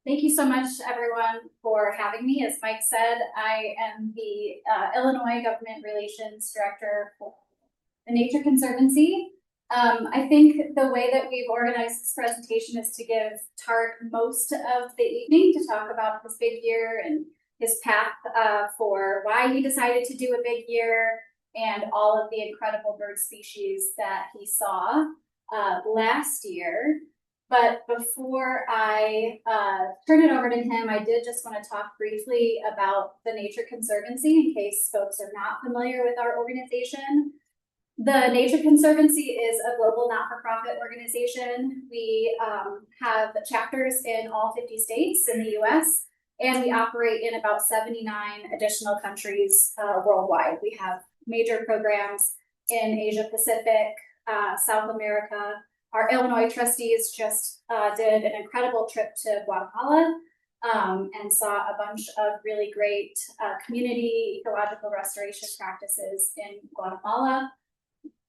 Thank you so much, everyone, for having me. As Mike said, I am the Illinois Government Relations Director for the Nature Conservancy. I think the way that we've organized this presentation is to give Tarik most of the evening to talk about his big year and his path for why he decided to do a big year and all of the incredible bird species that he saw last year. But before I turn it over to him, I did just want to talk briefly about the Nature Conservancy in case folks are not familiar with our organization. The Nature Conservancy is a global not-for-profit organization. We have chapters in all 50 states in the US, and we operate in about 79 additional countries worldwide. We have major programs in Asia Pacific, South America. Our Illinois trustees just did an incredible trip to Guatemala and saw a bunch of really great community ecological restoration practices in Guatemala.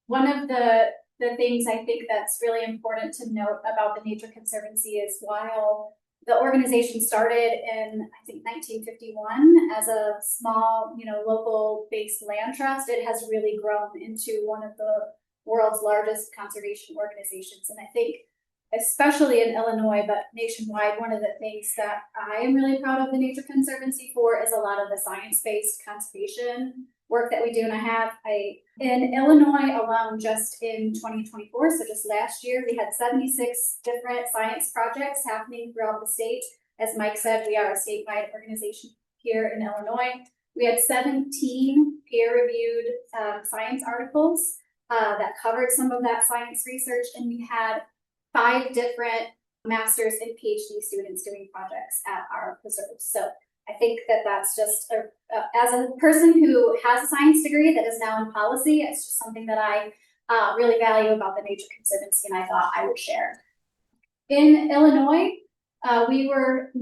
One of the things I think that's really important to note about the Nature Conservancy is while the organization started in, I think, 1951 as a small, local-based land trust, it has really grown into one of the world's largest conservation organizations. And I think, especially in Illinois, but nationwide, one of the things that I am really proud of the Nature Conservancy for is a lot of the science-based conservation work that we do. And in Illinois alone, just in 2024, so just last year, we had 76 different science projects happening throughout the state. As Mike said, we are a statewide organization here in Illinois. We had 17 peer-reviewed science articles that covered some of that science research, and we had 5 different master's and PhD students doing projects at our preserves. So I think that that's just, as a person who has a science degree that is now in policy, it's just something that I really value about the Nature Conservancy, and I thought I would share. In Illinois, we were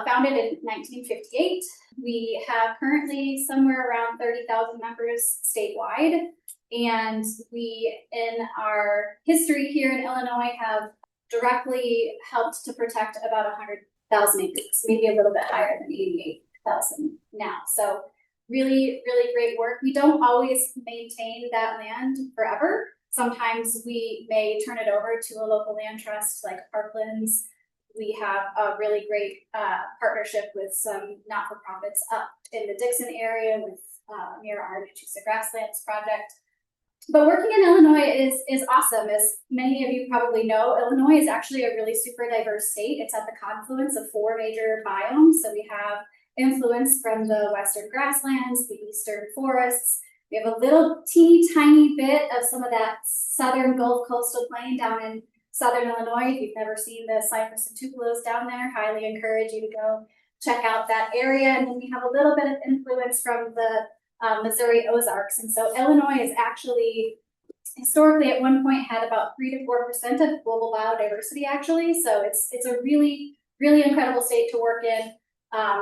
founded in 1958. We have currently somewhere around 30,000 members statewide. And we, in our history here in Illinois, have directly helped to protect about 100,000 acres, maybe a little bit higher than 88,000 now. So really, really great work. We don't always maintain that land forever. Sometimes we may turn it over to a local land trust like Parklands. We have a really great partnership with some not-for-profits up in the Dixon area with near our Nature Grasslands project. But working in Illinois is awesome. As many of you probably know, Illinois is actually a really super diverse state. It's at the confluence of 4 major biomes. So we have influence from the western grasslands, the eastern forests. We have a little teeny tiny bit of some of that southern Gulf coastal plain down in southern Illinois. If you've never seen the cypress and tupelos down there, highly encourage you to go check out that area. And then we have a little bit of influence from the Missouri Ozarks. And so Illinois is actually historically at one point had about 3 to 4% of global biodiversity actually. So it's a really, really incredible state to work in.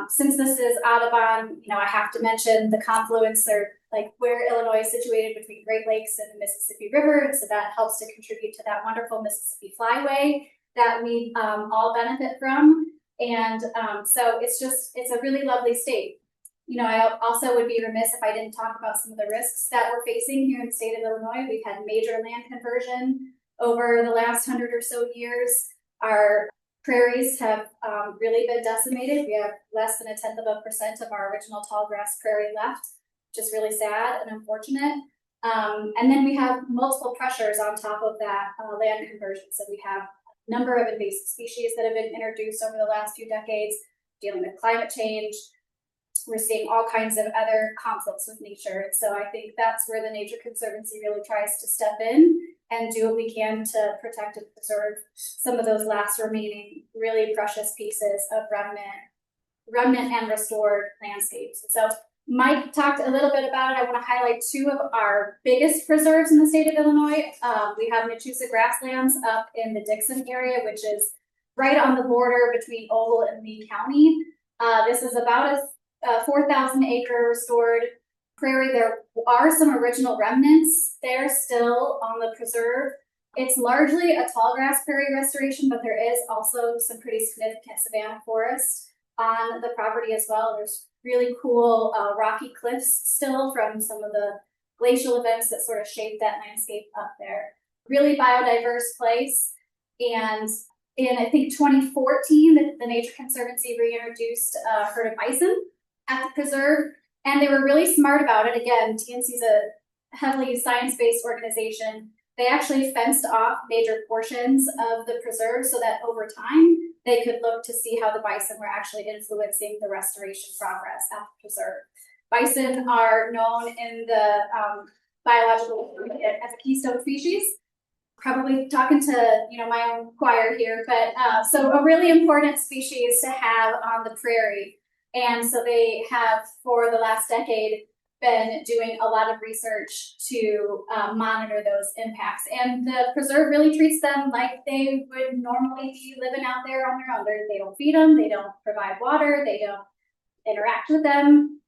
Since this is Audubon, I have to mention the confluence or like where Illinois is situated between Great Lakes and the Mississippi River. And so that helps to contribute to that wonderful Mississippi Flyway that we all benefit from. And so it's a really lovely state. I also would be remiss if I didn't talk about some of the risks that we're facing here in the state of Illinois. We've had major land conversion over the last 100 or so years. Our prairies have really been decimated. We have less than 0.1% of our original tall grass prairie left, which is really sad and unfortunate. And then we have multiple pressures on top of that land conversion. So we have a number of invasive species that have been introduced over the last few decades, dealing with climate change. We're seeing all kinds of other conflicts with nature. And so I think that's where the Nature Conservancy really tries to step in and do what we can to protect and preserve some of those last remaining really precious pieces of remnant and restored landscapes. And so Mike talked a little bit about it. I want to highlight 2 of our biggest preserves in the state of Illinois. We have Nature Grasslands up in the Dixon area, which is right on the border between Ogle and Lee County. This is about a 4,000 acre restored prairie. There are some original remnants there still on the preserve. It's largely a tall grass prairie restoration, but there is also some pretty significant savanna forest on the property as well. There's really cool rocky cliffs still from some of the glacial events that sort of shaped that landscape up there. Really biodiverse place. And in, I think, 2014, the Nature Conservancy reintroduced a herd of bison at the preserve, and they were really smart about it. Again, TNC is a heavily science-based organization. They actually fenced off major portions of the preserve so that over time they could look to see how the bison were actually influencing the restoration progress at the preserve. Bison are known in the biological as a keystone species. Probably talking to my own choir here, but so a really important species to have on the prairie. And so they have, for the last decade, been doing a lot of research to monitor those impacts. And the preserve really treats them like they would normally be living out there on their own. They don't feed them, they don't provide water, they don't interact with them,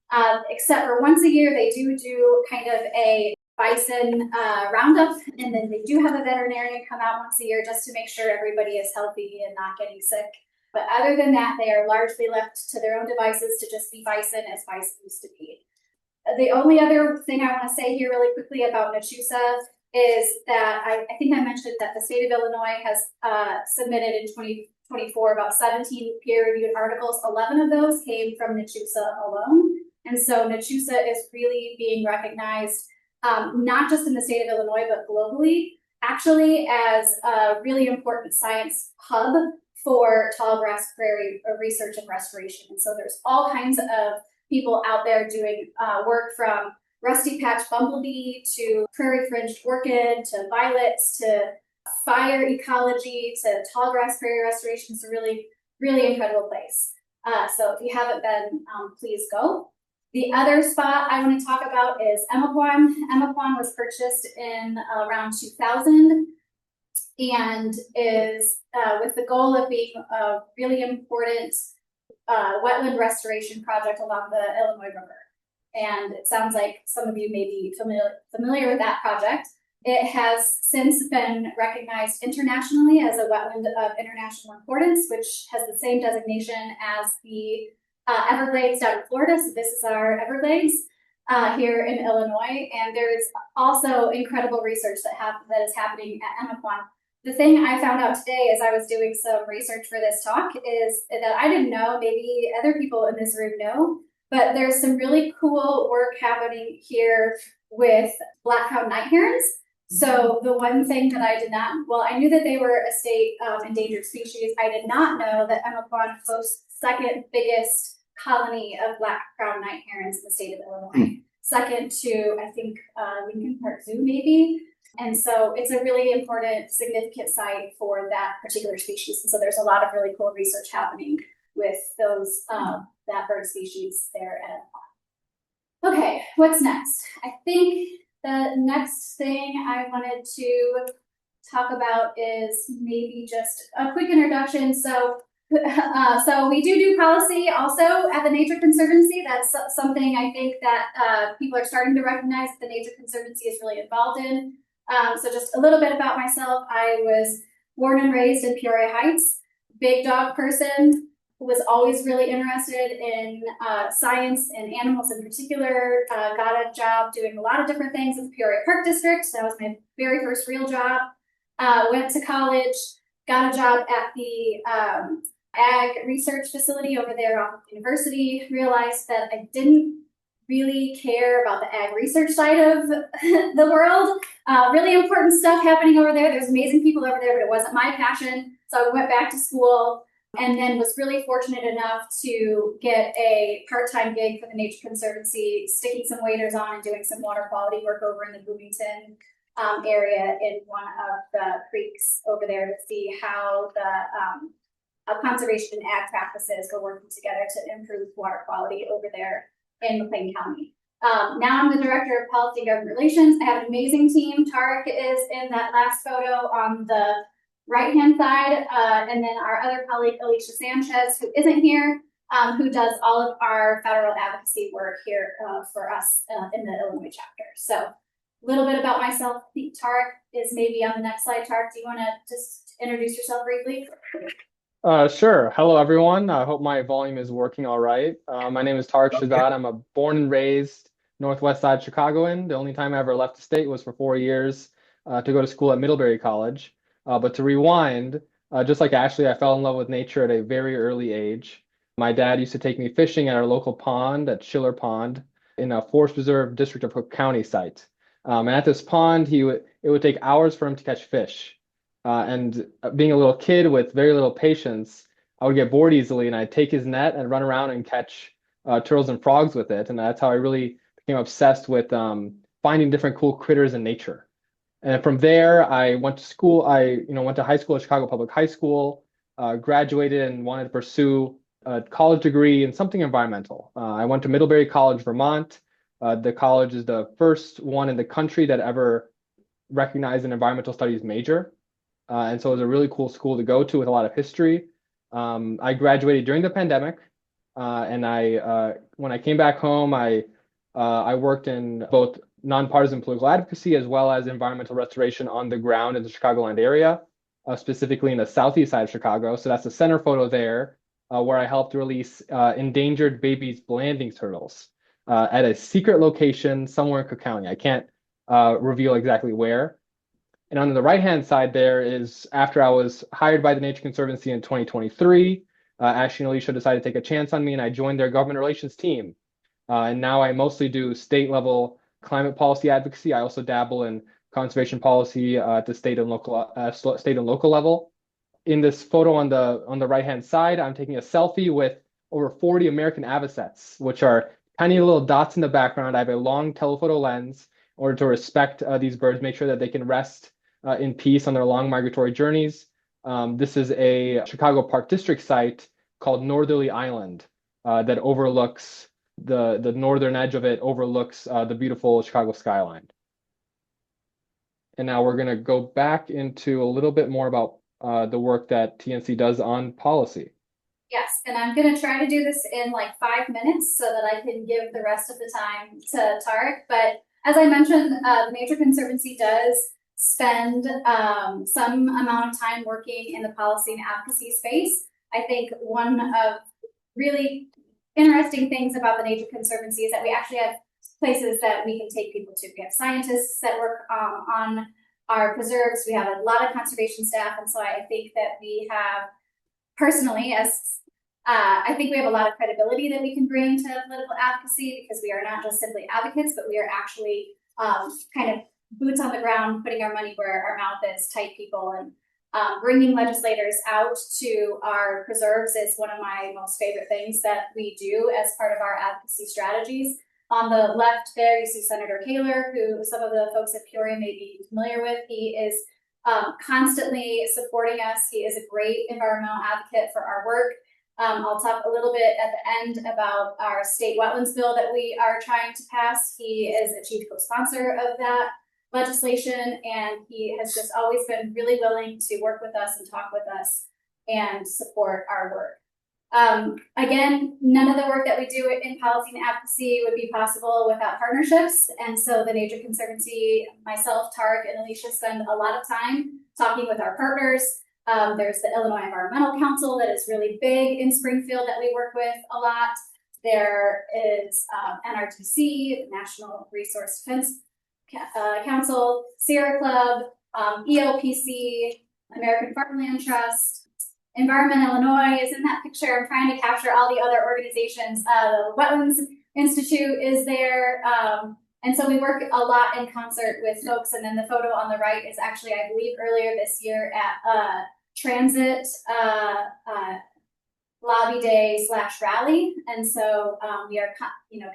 except for once a year they do kind of a bison roundup, and then they do have a veterinarian come out once a year just to make sure everybody is healthy and not getting sick. But other than that, they are largely left to their own devices to just be bison as bison used to be. The only other thing I want to say here really quickly about Nachusa is that I think I mentioned that the state of Illinois has submitted in 2024 about 17 peer-reviewed articles. 11 of those came from Nachusa alone. And so Nachusa is really being recognized not just in the state of Illinois, but globally, actually as a really important science hub for tall grass prairie research and restoration. And so there's all kinds of people out there doing work from rusty patch bumblebee to prairie fringed orchid to violets to fire ecology to tall grass prairie restoration. It's a really, really incredible place. So if you haven't been, please go. The other spot I want to talk about is Emaquan. Emaquan was purchased in around 2000 and is with the goal of being a really important wetland restoration project along the Illinois River. And it sounds like some of you may be familiar with that project. It has since been recognized internationally as a wetland of international importance, which has the same designation as the Everglades down in Florida. So this is our Everglades here in Illinois. And there's also incredible research that is happening at Emaquan. The thing I found out today as I was doing some research for this talk is that I didn't know, maybe other people in this room know, but there's some really cool work happening here with black-crowned night herons. So the one thing that I did not, well, I knew that they were a state endangered species. I did not know that Emaquan hosts second biggest colony of black-crowned night herons in the state of Illinois. Second to, I think, Lincoln Park Zoo, maybe. And so it's a really important, significant site for that particular species. And so there's a lot of really cool research happening with those, that bird species there at Emaquan. Okay, what's next? I think the next thing I wanted to talk about is maybe just a quick introduction. So we do policy also at the Nature Conservancy. That's something I think that people are starting to recognize that the Nature Conservancy is really involved in. So just a little bit about myself. I was born and raised in Peoria Heights, big dog person, who was always really interested in science and animals in particular. Got a job doing a lot of different things at the Peoria Park District. That was my very first real job. Went to college, got a job at the ag research facility over there off of the university, realized that I didn't really care about the ag research side of the world. Really important stuff happening over there. There's amazing people over there, but it wasn't my passion. So I went back to school and then was really fortunate enough to get a part-time gig for the Nature Conservancy, sticking some waders on and doing some water quality work over in the Bloomington area in one of the creeks over there to see how the conservation and ag practices were working together to improve water quality over there in McLean County. Now I'm the Director of Policy and Government Relations. I have an amazing team. Tarik is in that last photo on the right-hand side, and then our other colleague, Alicia Sanchez, who isn't here, who does all of our federal advocacy work here for us in the Illinois chapter. So little bit about myself. I think Tarik is maybe on the next slide. Tarik, do you want to just introduce yourself briefly? Sure. Hello, everyone. I hope my volume is working all right. My name is Tarik Shahzad. I'm a born and raised Northwest Side Chicagoan. The only time I ever left the state was for 4 years to go to school at Middlebury College. But to rewind, just like Ashley, I fell in love with nature at a very early age. My dad used to take me fishing at our local pond at Schiller Pond in a Forest Preserve District of Cook County site. And at this pond, it would take hours for him to catch fish. And being a little kid with very little patience, I would get bored easily, and I'd take his net and run around and catch turtles and frogs with it. And that's how I really became obsessed with finding different cool critters in nature. And from there, I went to school. I went to high school at Chicago Public High School, graduated and wanted to pursue a college degree in something environmental. I went to Middlebury College, Vermont. The college is the first one in the country that ever recognized an environmental studies major. And so it was a really cool school to go to with a lot of history. I graduated during the pandemic, and when I came back home, I worked in both nonpartisan political advocacy as well as environmental restoration on the ground in the Chicagoland area, specifically in the southeast side of Chicago. So that's the center photo there, where I helped release endangered babies landing turtles at a secret location somewhere in Cook County. I can't reveal exactly where. And on the right-hand side there is after I was hired by the Nature Conservancy in 2023, Ashley and Alicia decided to take a chance on me, and I joined their government relations team. And now I mostly do state-level climate policy advocacy. I also dabble in conservation policy at the state and local level. In this photo on the right-hand side, I'm taking a selfie with over 40 American avocets, which are tiny little dots in the background. I have a long telephoto lens in order to respect these birds, make sure that they can rest in peace on their long migratory journeys. This is a Chicago Park District site called Northerly Island that overlooks the northern edge of it overlooks the beautiful Chicago skyline. And now we're going to go back into a little bit more about the work that TNC does on policy. Yes, and I'm going to try to do this in like 5 minutes so that I can give the rest of the time to Tarik. But as I mentioned, the Nature Conservancy does spend some amount of time working in the policy and advocacy space. I think one of really interesting things about the Nature Conservancy is that we actually have places that we can take people to. We have scientists that work on our preserves. We have a lot of conservation staff, and so I think that we have, personally, I think we have a lot of credibility that we can bring to political advocacy because we are not just simply advocates, but we are actually kind of boots on the ground, putting our money where our mouth is, type people, and bringing legislators out to our preserves is one of my most favorite things that we do as part of our advocacy strategies. On the left there, you see Senator Kaler, who some of the folks at Peoria may be familiar with. He is constantly supporting us. He is a great environmental advocate for our work. I'll talk a little bit at the end about our state wetlands bill that we are trying to pass. He is a chief co-sponsor of that legislation, and he has just always been really willing to work with us and talk with us and support our work. Again, none of the work that we do in policy and advocacy would be possible without partnerships. And so the Nature Conservancy, myself, Tarik, and Alicia spend a lot of time talking with our partners. There's the Illinois Environmental Council that is really big in Springfield that we work with a lot. There is NRTC, the National Resource Defense Council, Sierra Club, ELPC, American Farmland Trust, Environment Illinois is in that picture. I'm trying to capture all the other organizations. The Wetlands Institute is there. And so we work a lot in concert with folks. And then the photo on the right is actually, I believe, earlier this year at Transit Lobby Day / rally. And so we are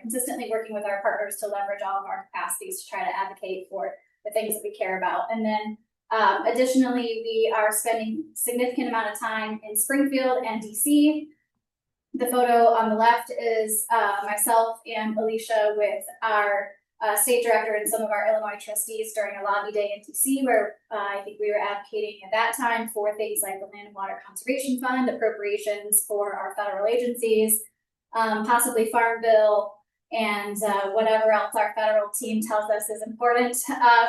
consistently working with our partners to leverage all of our capacities to try to advocate for the things that we care about. And then additionally, we are spending significant amount of time in Springfield and DC. The photo on the left is myself and Alicia with our state director and some of our Illinois trustees during a lobby day in DC, where I think we were advocating at that time for things like the Land and Water Conservation Fund, appropriations for our federal agencies, possibly Farm Bill, and whatever else our federal team tells us is important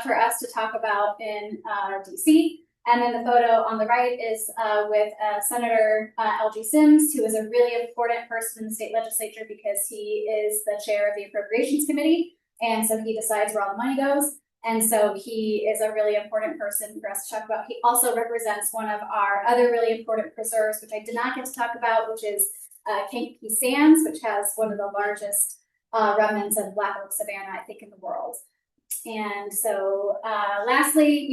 for us to talk about in DC. And then the photo on the right is with Senator L.G. Sims, who is a really important person in the state legislature because he is the chair of the Appropriations Committee. And so he decides where all the money goes. And so he is a really important person for us to talk about. He also represents one of our other really important preserves, which I did not get to talk about, which is Kankakee Sands, which has one of the largest remnants of black oak savanna, I think, in the world. And so lastly,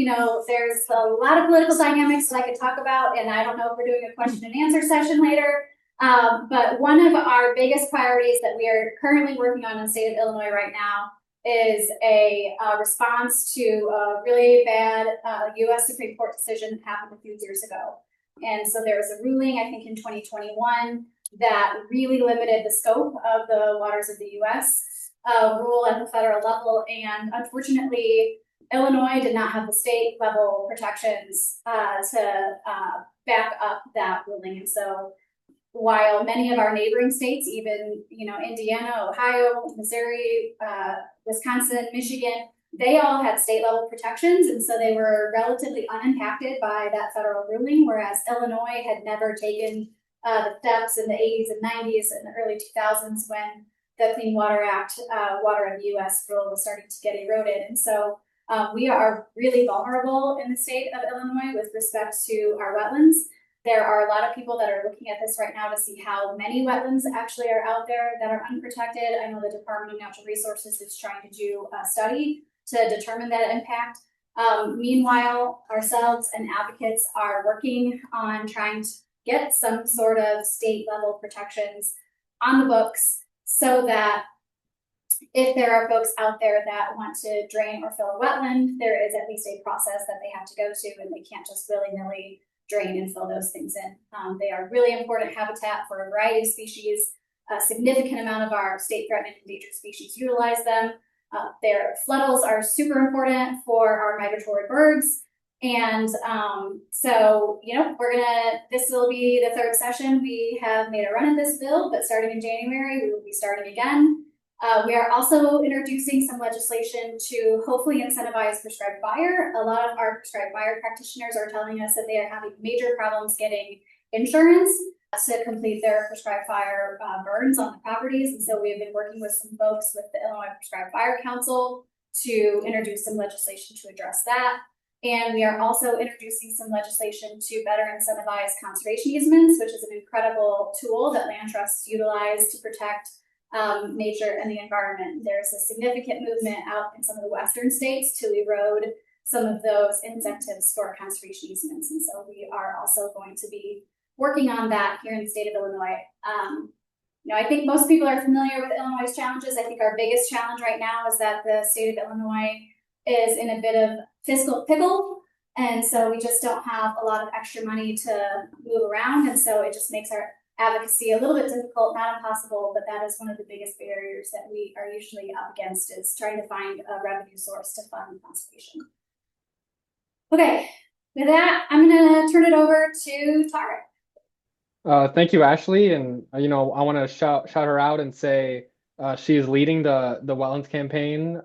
there's a lot of political dynamics that I could talk about, and I don't know if we're doing a question and answer session later, but one of our biggest priorities that we are currently working on in the state of Illinois right now is a response to a really bad U.S. Supreme Court decision that happened a few years ago. And so there was a ruling, I think in 2021, that really limited the scope of the waters of the U.S. Rule at the federal level. And unfortunately, Illinois did not have the state level protections to back up that ruling. And so while many of our neighboring states, even Indiana, Ohio, Missouri, Wisconsin, Michigan, they all had state level protections, and so they were relatively unimpacted by that federal ruling, whereas Illinois had never taken the steps in the 80s and 90s and the early 2000s when the Clean Water Act, Water of the U.S. rule was starting to get eroded. And so we are really vulnerable in the state of Illinois with respect to our wetlands. There are a lot of people that are looking at this right now to see how many wetlands actually are out there that are unprotected. I know the Department of Natural Resources is trying to do a study to determine that impact. Meanwhile, ourselves and advocates are working on trying to get some sort of state level protections on the books so that if there are folks out there that want to drain or fill a wetland, there is at least a process that they have to go to, and they can't just willy-nilly drain and fill those things in. They are really important habitat for a variety of species. A significant amount of our state threatened and endangered species utilize them. Their fluttels are super important for our migratory birds. And so, this will be the third session. We have made a run at this bill, but starting in January, we will be starting again. We are also introducing some legislation to hopefully incentivize prescribed fire. A lot of our prescribed fire practitioners are telling us that they are having major problems getting insurance to complete their prescribed fire burns on the properties. And so we have been working with some folks with the Illinois Prescribed Fire Council to introduce some legislation to address that. And we are also introducing some legislation to better incentivize conservation easements, which is an incredible tool that land trusts utilize to protect nature and the environment. There's a significant movement out in some of the western states to erode some of those incentives for conservation easements. And so we are also going to be working on that here in the state of Illinois. I think most people are familiar with Illinois' challenges. I think our biggest challenge right now is that the state of Illinois is in a bit of fiscal pickle. And so we just don't have a lot of extra money to move around. And so it just makes our advocacy a little bit difficult, not impossible, but that is one of the biggest barriers that we are usually up against, is trying to find a revenue source to fund conservation. Okay, with that, I'm gonna turn it over to Tarik. Thank you, Ashley. And I want to shout her out and say she is leading the wetlands campaign,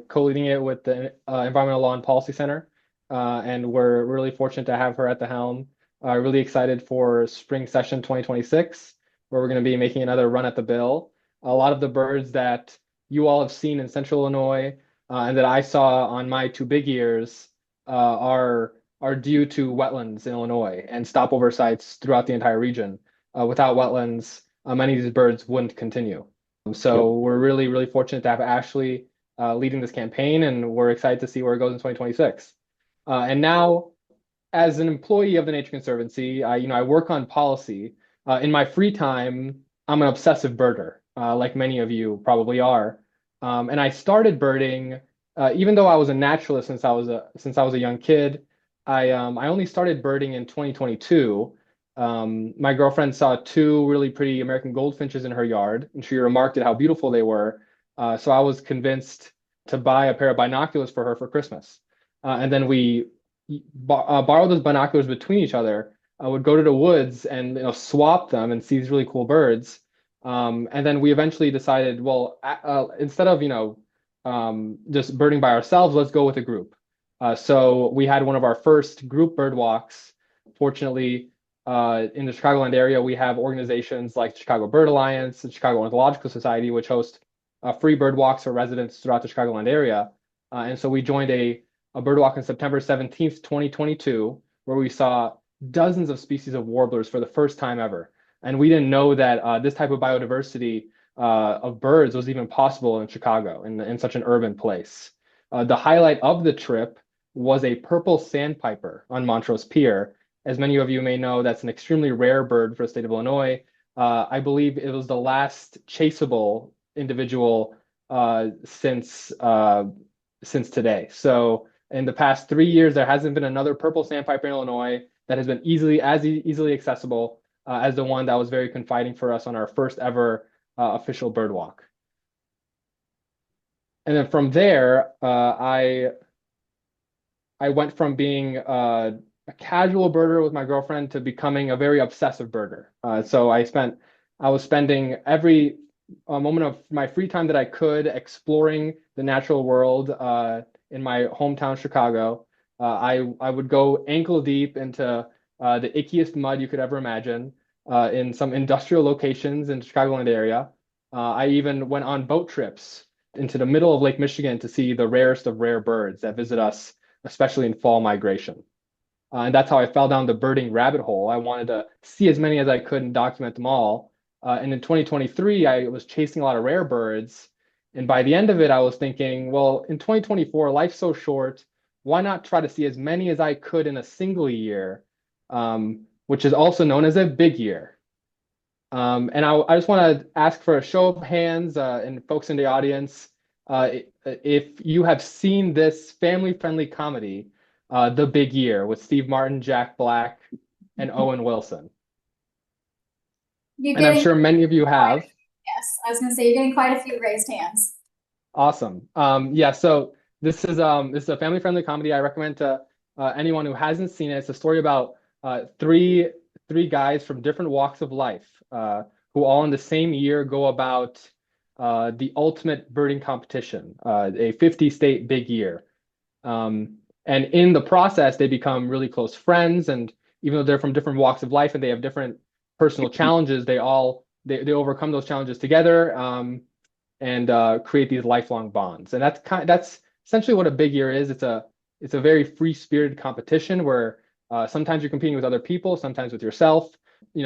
co-leading it with the Environmental Law and Policy Center, and we're really fortunate to have her at the helm. Really excited for spring session 2026, where we're going to be making another run at the bill. A lot of the birds that you all have seen in Central Illinois and that I saw on my two big years are due to wetlands in Illinois and stopover sites throughout the entire region. Without wetlands, many of these birds wouldn't continue. So we're really, really fortunate to have Ashley leading this campaign, and we're excited to see where it goes in 2026. And now, as an employee of the Nature Conservancy, I work on policy. In my free time, I'm an obsessive birder, like many of you probably are. And I started birding, even though I was a naturalist since I was a young kid. I only started birding in 2022. My girlfriend saw two really pretty American goldfinches in her yard, and she remarked at how beautiful they were. So I was convinced to buy a pair of binoculars for her for Christmas. And then we borrow those binoculars between each other. I would go to the woods and swap them and see these really cool birds. And then we eventually decided, well, instead of, just birding by ourselves, let's go with a group. So we had one of our first group bird walks. Fortunately, in the Chicagoland area, we have organizations like the Chicago Bird Alliance and Chicago Ornithological Society, which host free bird walks for residents throughout the Chicagoland area. And so we joined a bird walk on September 17th, 2022, where we saw dozens of species of warblers for the first time ever. And we didn't know that this type of biodiversity of birds was even possible in Chicago, in such an urban place. The highlight of the trip was a purple sandpiper on Montrose Pier. As many of you may know, that's an extremely rare bird for the state of Illinois. I believe it was the last chaseable individual since today. So in the past 3 years, there hasn't been another purple sandpiper in Illinois that has been easily accessible as the one that was very confiding for us on our first ever official bird walk. And then from there, I went from being a casual birder with my girlfriend to becoming a very obsessive birder. So I was spending every moment of my free time that I could exploring the natural world in my hometown, Chicago. I would go ankle deep into the ickiest mud you could ever imagine in some industrial locations in the Chicagoland area. I even went on boat trips into the middle of Lake Michigan to see the rarest of rare birds that visit us, especially in fall migration. And that's how I fell down the birding rabbit hole. I wanted to see as many as I could and document them all. And in 2023, I was chasing a lot of rare birds. And by the end of it, I was thinking, well, in 2024, life's so short. Why not try to see as many as I could in a single year, which is also known as a big year. And I just want to ask for a show of hands and folks in the audience, if you have seen this family-friendly comedy, The Big Year, with Steve Martin, Jack Black, and Owen Wilson. You're And I'm getting sure many of you have. yes, I was going to say you're getting quite a few raised hands. Awesome. Yeah, so this is a family-friendly comedy I recommend to anyone who hasn't seen it. It's a story about three guys from different walks of life who all in the same year go about the ultimate birding competition, a 50-state big year. And in the process, they become really close friends. And even though they're from different walks of life and they have different personal challenges, they overcome those challenges together and create these lifelong bonds. And that's essentially what a big year is. It's a very free-spirited competition where sometimes you're competing with other people, sometimes with yourself.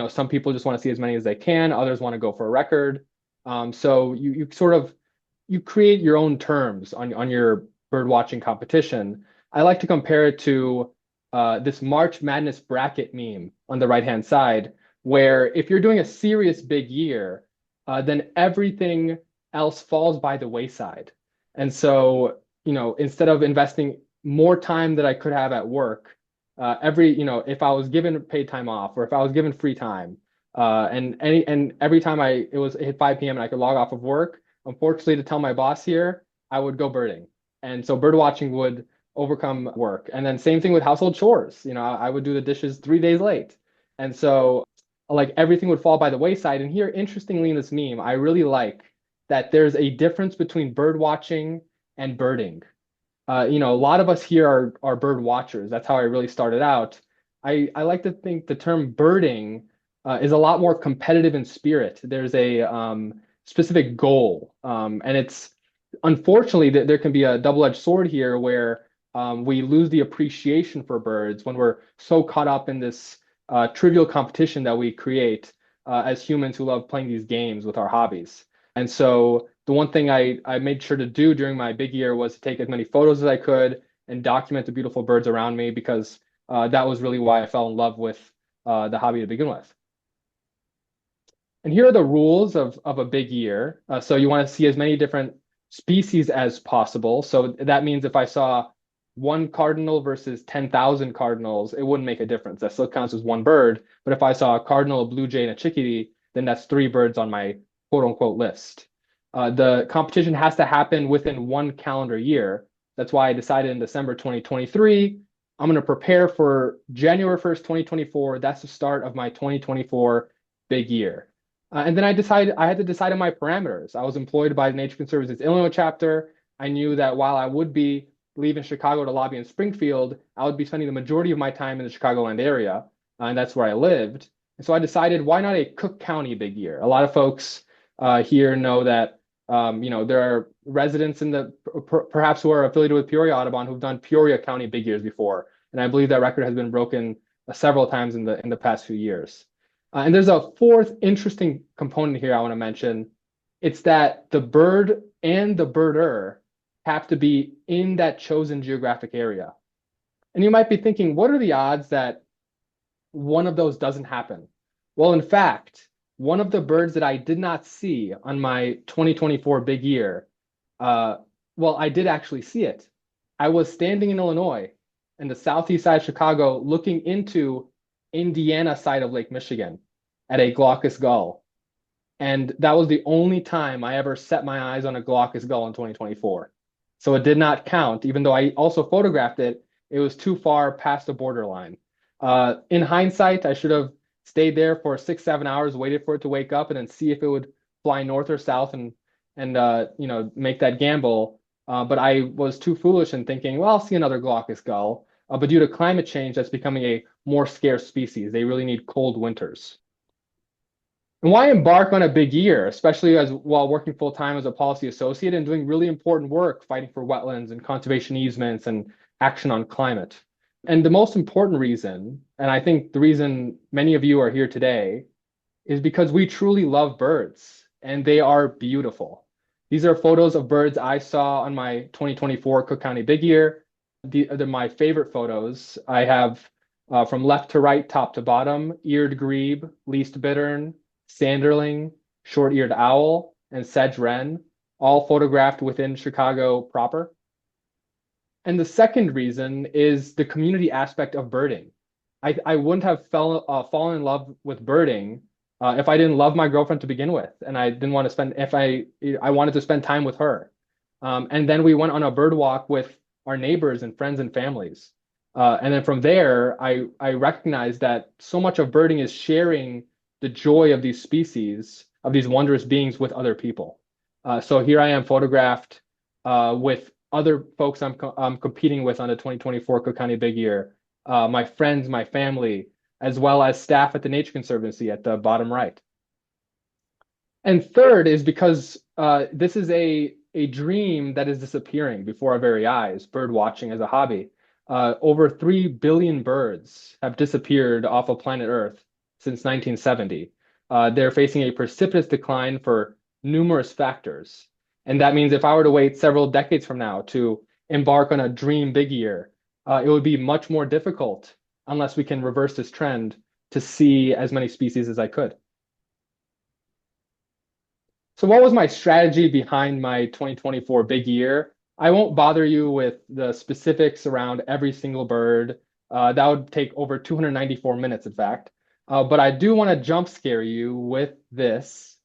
Some people just want to see as many as they can. Others want to go for a record. So you create your own terms on your bird watching competition. I like to compare it to this March Madness bracket meme on the right-hand side, where if you're doing a serious big year, then everything else falls by the wayside. And so, instead of investing more time that I could have at work, if I was given paid time off or if I was given free time, and every time it hit 5 p.m. and I could log off of work, unfortunately, to tell my boss here, I would go birding. And so bird watching would overcome work. And then same thing with household chores. I would do the dishes 3 days late. And so like everything would fall by the wayside. And here, interestingly, in this meme, I really like that there's a difference between bird watching and birding. A lot of us here are bird watchers. That's how I really started out. I like to think the term birding is a lot more competitive in spirit. There's a specific goal. And it's unfortunately that there can be a double-edged sword here where we lose the appreciation for birds when we're so caught up in this trivial competition that we create as humans who love playing these games with our hobbies. And so the one thing I made sure to do during my big year was to take as many photos as I could and document the beautiful birds around me, because that was really why I fell in love with the hobby to begin with. And here are the rules of a big year. So you want to see as many different species as possible. So that means if I saw one cardinal versus 10,000 cardinals, it wouldn't make a difference. That still counts as one bird. But if I saw a cardinal, a blue jay, and a chickadee, then that's 3 birds on my quote unquote list. The competition has to happen within 1 calendar year. That's why I decided in December 2023, I'm going to prepare for January 1st, 2024. That's the start of my 2024 big year. And then I had to decide on my parameters. I was employed by the Nature Conservancy's Illinois chapter. I knew that while I would be leaving Chicago to lobby in Springfield, I would be spending the majority of my time in the Chicagoland area, and that's where I lived. And so I decided, why not a Cook County big year? A lot of folks here know that there are residents in the perhaps who are affiliated with Peoria Audubon who've done Peoria County big years before, and I believe that record has been broken several times in the past few years. And there's a fourth interesting component here I want to mention. It's that the bird and the birder have to be in that chosen geographic area. And you might be thinking, what are the odds that one of those doesn't happen? Well, in fact, one of the birds that I did not see on my 2024 big year, uh, well, I did actually see it. I was standing in Illinois in the southeast side of Chicago looking into Indiana side of Lake Michigan at a glaucous gull. And that was the only time I ever set my eyes on a glaucous gull in 2024. So it did not count, even though I also photographed it. It was too far past the borderline. In hindsight, I should have stayed there for 6, 7 hours, waited for it to wake up, and then see if it would fly north or south and make that gamble. But I was too foolish in thinking, well, I'll see another glaucous gull. But due to climate change, that's becoming a more scarce species. They really need cold winters. And why embark on a big year, especially as while working full time as a policy associate and doing really important work fighting for wetlands and conservation easements and action on climate? And the most important reason, and I think the reason many of you are here today, is because we truly love birds and they are beautiful. These are photos of birds I saw on my 2024 Cook County Big Year. They're my favorite photos. I have from left to right, top to bottom, eared grebe, least bittern, sanderling, short-eared owl, and sedge wren, all photographed within Chicago proper. And the second reason is the community aspect of birding. I wouldn't have fallen in love with birding if I didn't love my girlfriend to begin with, and I didn't want to spend if I wanted to spend time with her. And then we went on a bird walk with our neighbors and friends and families. And then from there, I recognized that so much of birding is sharing the joy of these species, of these wondrous beings with other people. So here I am photographed with other folks I'm competing with on the 2024 Cook County Big Year, my friends, my family, as well as staff at the Nature Conservancy at the bottom right. And third is because this is a dream that is disappearing before our very eyes, bird watching as a hobby. Over 3 billion birds have disappeared off of planet Earth since 1970. They're facing a precipitous decline for numerous factors. And that means if I were to wait several decades from now to embark on a dream big year, it would be much more difficult unless we can reverse this trend to see as many species as I could. So what was my strategy behind my 2024 big year? I won't bother you with the specifics around every single bird. That would take over 294 minutes, in fact. But I do want to jump scare you with this.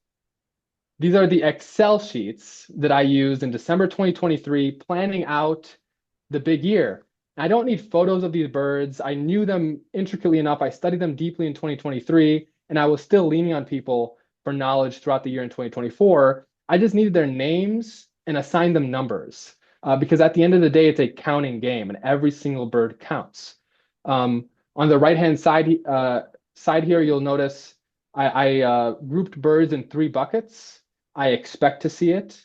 These are the Excel sheets that I used in December 2023, planning out the big year. I don't need photos of these birds. I knew them intricately enough. I studied them deeply in 2023, and I was still leaning on people for knowledge throughout the year in 2024. I just needed their names and assign them numbers because at the end of the day, it's a counting game, and every single bird counts. On the right-hand side here, you'll notice I grouped birds in 3 buckets. I expect to see it.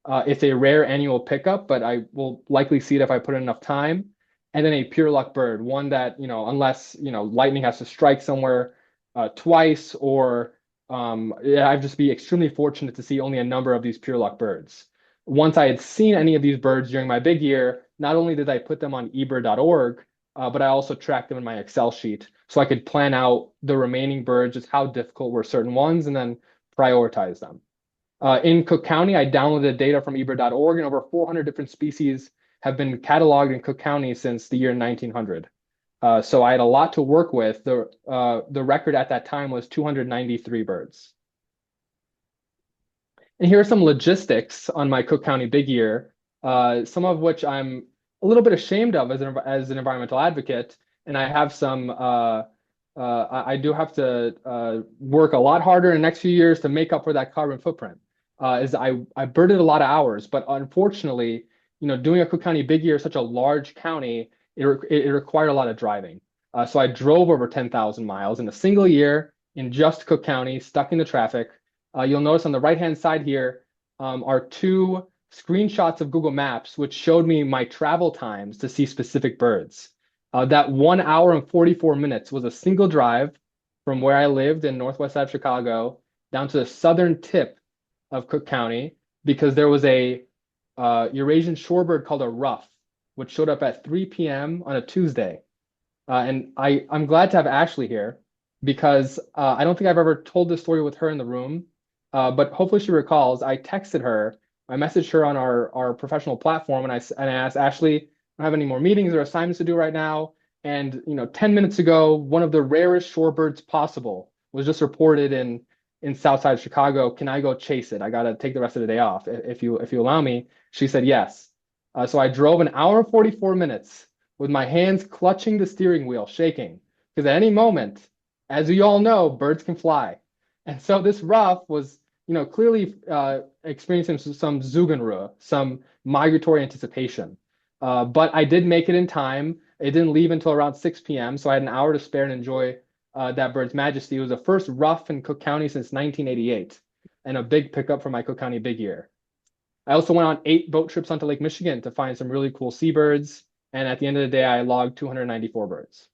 It's a rare annual pickup, but I will likely see it if I put in enough time. And then a pure luck bird, one that, unless, lightning has to strike somewhere twice, or I'd just be extremely fortunate to see only a number of these pure luck birds. Once I had seen any of these birds during my big year, not only did I put them on ebird.org, but I also tracked them in my Excel sheet so I could plan out the remaining birds, just how difficult were certain ones, and then prioritize them. In Cook County, I downloaded data from ebird.org, and over 400 different species have been cataloged in Cook County since the year 1900. So I had a lot to work with. The record at that time was 293 birds. And here are some logistics on my Cook County Big Year, some of which I'm a little bit ashamed of as an environmental advocate, and I have some I do have to work a lot harder in the next few years to make up for that carbon footprint. Is I birded a lot of hours, but unfortunately, doing a Cook County Big Year, such a large county, it required a lot of driving. So I drove over 10,000 miles in a single year in just Cook County, stuck in the traffic. You'll notice on the right-hand side here are two screenshots of Google Maps, which showed me my travel times to see specific birds. That 1 hour and 44 minutes was a single drive from where I lived in northwest side of Chicago down to the southern tip of Cook County because there was a Eurasian shorebird called a ruff, which showed up at 3 p.m. on a Tuesday. And I'm glad to have Ashley here because I don't think I've ever told this story with her in the room, but hopefully she recalls. I texted her, I messaged her on our professional platform, and I asked Ashley, I don't have any more meetings or assignments to do right now. And 10 minutes ago, one of the rarest shorebirds possible was just reported in Southside Chicago. Can I go chase it? I gotta take the rest of the day off if you allow me. She said yes. So I drove an hour and 44 minutes with my hands clutching the steering wheel, shaking. Because at any moment, as you all know, birds can fly. And so this ruff was, clearly experiencing some Zugenruhe, some migratory anticipation. But I did make it in time. It didn't leave until around 6 p.m., so I had an hour to spare and enjoy that bird's majesty. It was the first ruff in Cook County since 1988, and a big pickup for my Cook County Big Year. I also went on 8 boat trips onto Lake Michigan to find some really cool seabirds, and at the end of the day, I logged 294 birds.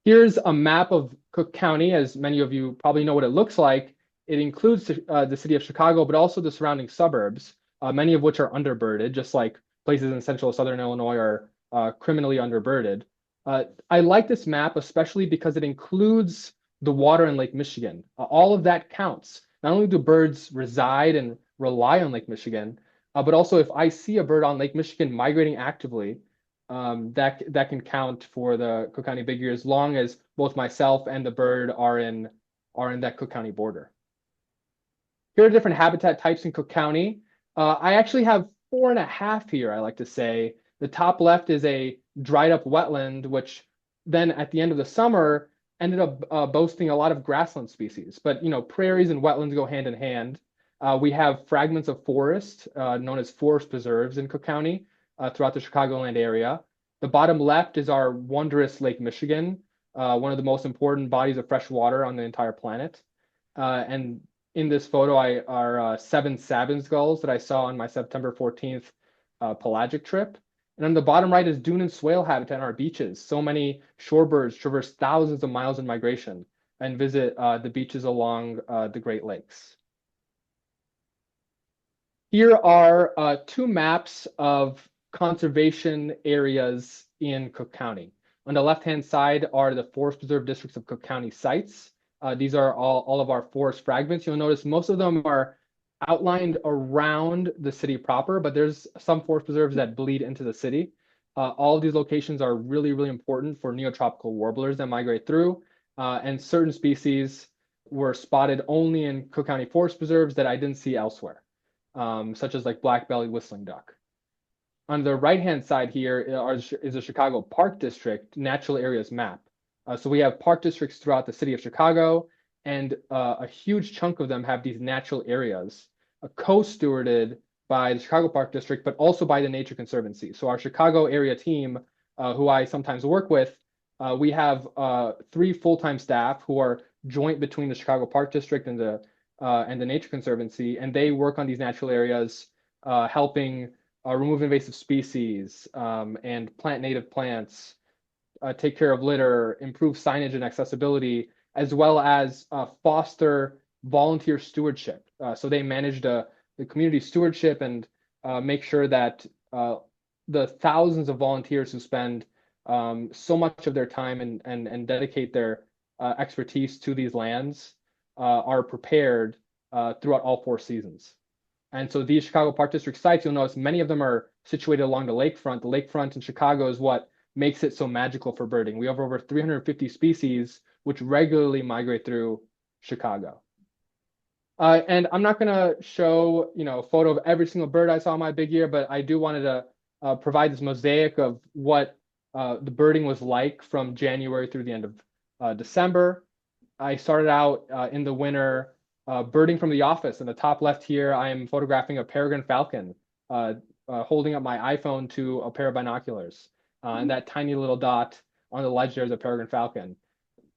Here's a map of Cook County. As many of you probably know what it looks like. It includes the city of Chicago, but also the surrounding suburbs, many of which are underbirded, just like places in central southern Illinois are criminally underbirded. I like this map, especially because it includes the water in Lake Michigan. All of that counts. Not only do birds reside and rely on Lake Michigan, but also if I see a bird on Lake Michigan migrating actively, that can count for the Cook County Big Year as long as both myself and the bird are in that Cook County border. Here are different habitat types in Cook County. I actually have 4.5 here, I like to say. The top left is a dried up wetland, which then at the end of the summer ended up boasting a lot of grassland species. But prairies and wetlands go hand in hand. We have fragments of forest known as forest preserves in Cook County throughout the Chicagoland area. The bottom left is our wondrous Lake Michigan, one of the most important bodies of fresh water on the entire planet. And in this photo are 7 Sabins gulls that I saw on my September 14th pelagic trip. And on the bottom right is dune and swale habitat on our beaches. So many shorebirds traverse thousands of miles in migration and visit the beaches along the Great Lakes. Here are 2 maps of conservation areas in Cook County. On the left-hand side are the forest preserve districts of Cook County sites. These are all of our forest fragments. You'll notice most of them are outlined around the city proper, but there's some forest preserves that bleed into the city. All of these locations are really, really important for neotropical warblers that migrate through, and certain species were spotted only in Cook County forest preserves that I didn't see elsewhere, such as like black-bellied whistling duck. On the right-hand side here is the Chicago Park District Natural Areas Map. So we have park districts throughout the city of Chicago, and a huge chunk of them have these natural areas co-stewarded by the Chicago Park District, but also by the Nature Conservancy. So our Chicago area team, who I sometimes work with, we have 3 full-time staff who are joint between the Chicago Park District and the Nature Conservancy, and they work on these natural areas, helping remove invasive species and plant native plants, take care of litter, improve signage and accessibility, as well as foster volunteer stewardship. So they manage the community stewardship and make sure that the thousands of volunteers who spend so much of their time and dedicate their expertise to these lands are prepared throughout all 4 seasons. And so these Chicago Park District sites, you'll notice many of them are situated along the lakefront. The lakefront in Chicago is what makes it so magical for birding. We have over 350 species which regularly migrate through Chicago. And I'm not going to show a photo of every single bird I saw in my big year, but I do wanted to provide this mosaic of what the birding was like from January through the end of December. I started out in the winter birding from the office. In the top left here, I am photographing a peregrine falcon uh, holding up my iPhone to a pair of binoculars. And that tiny little dot on the ledge there is a peregrine falcon.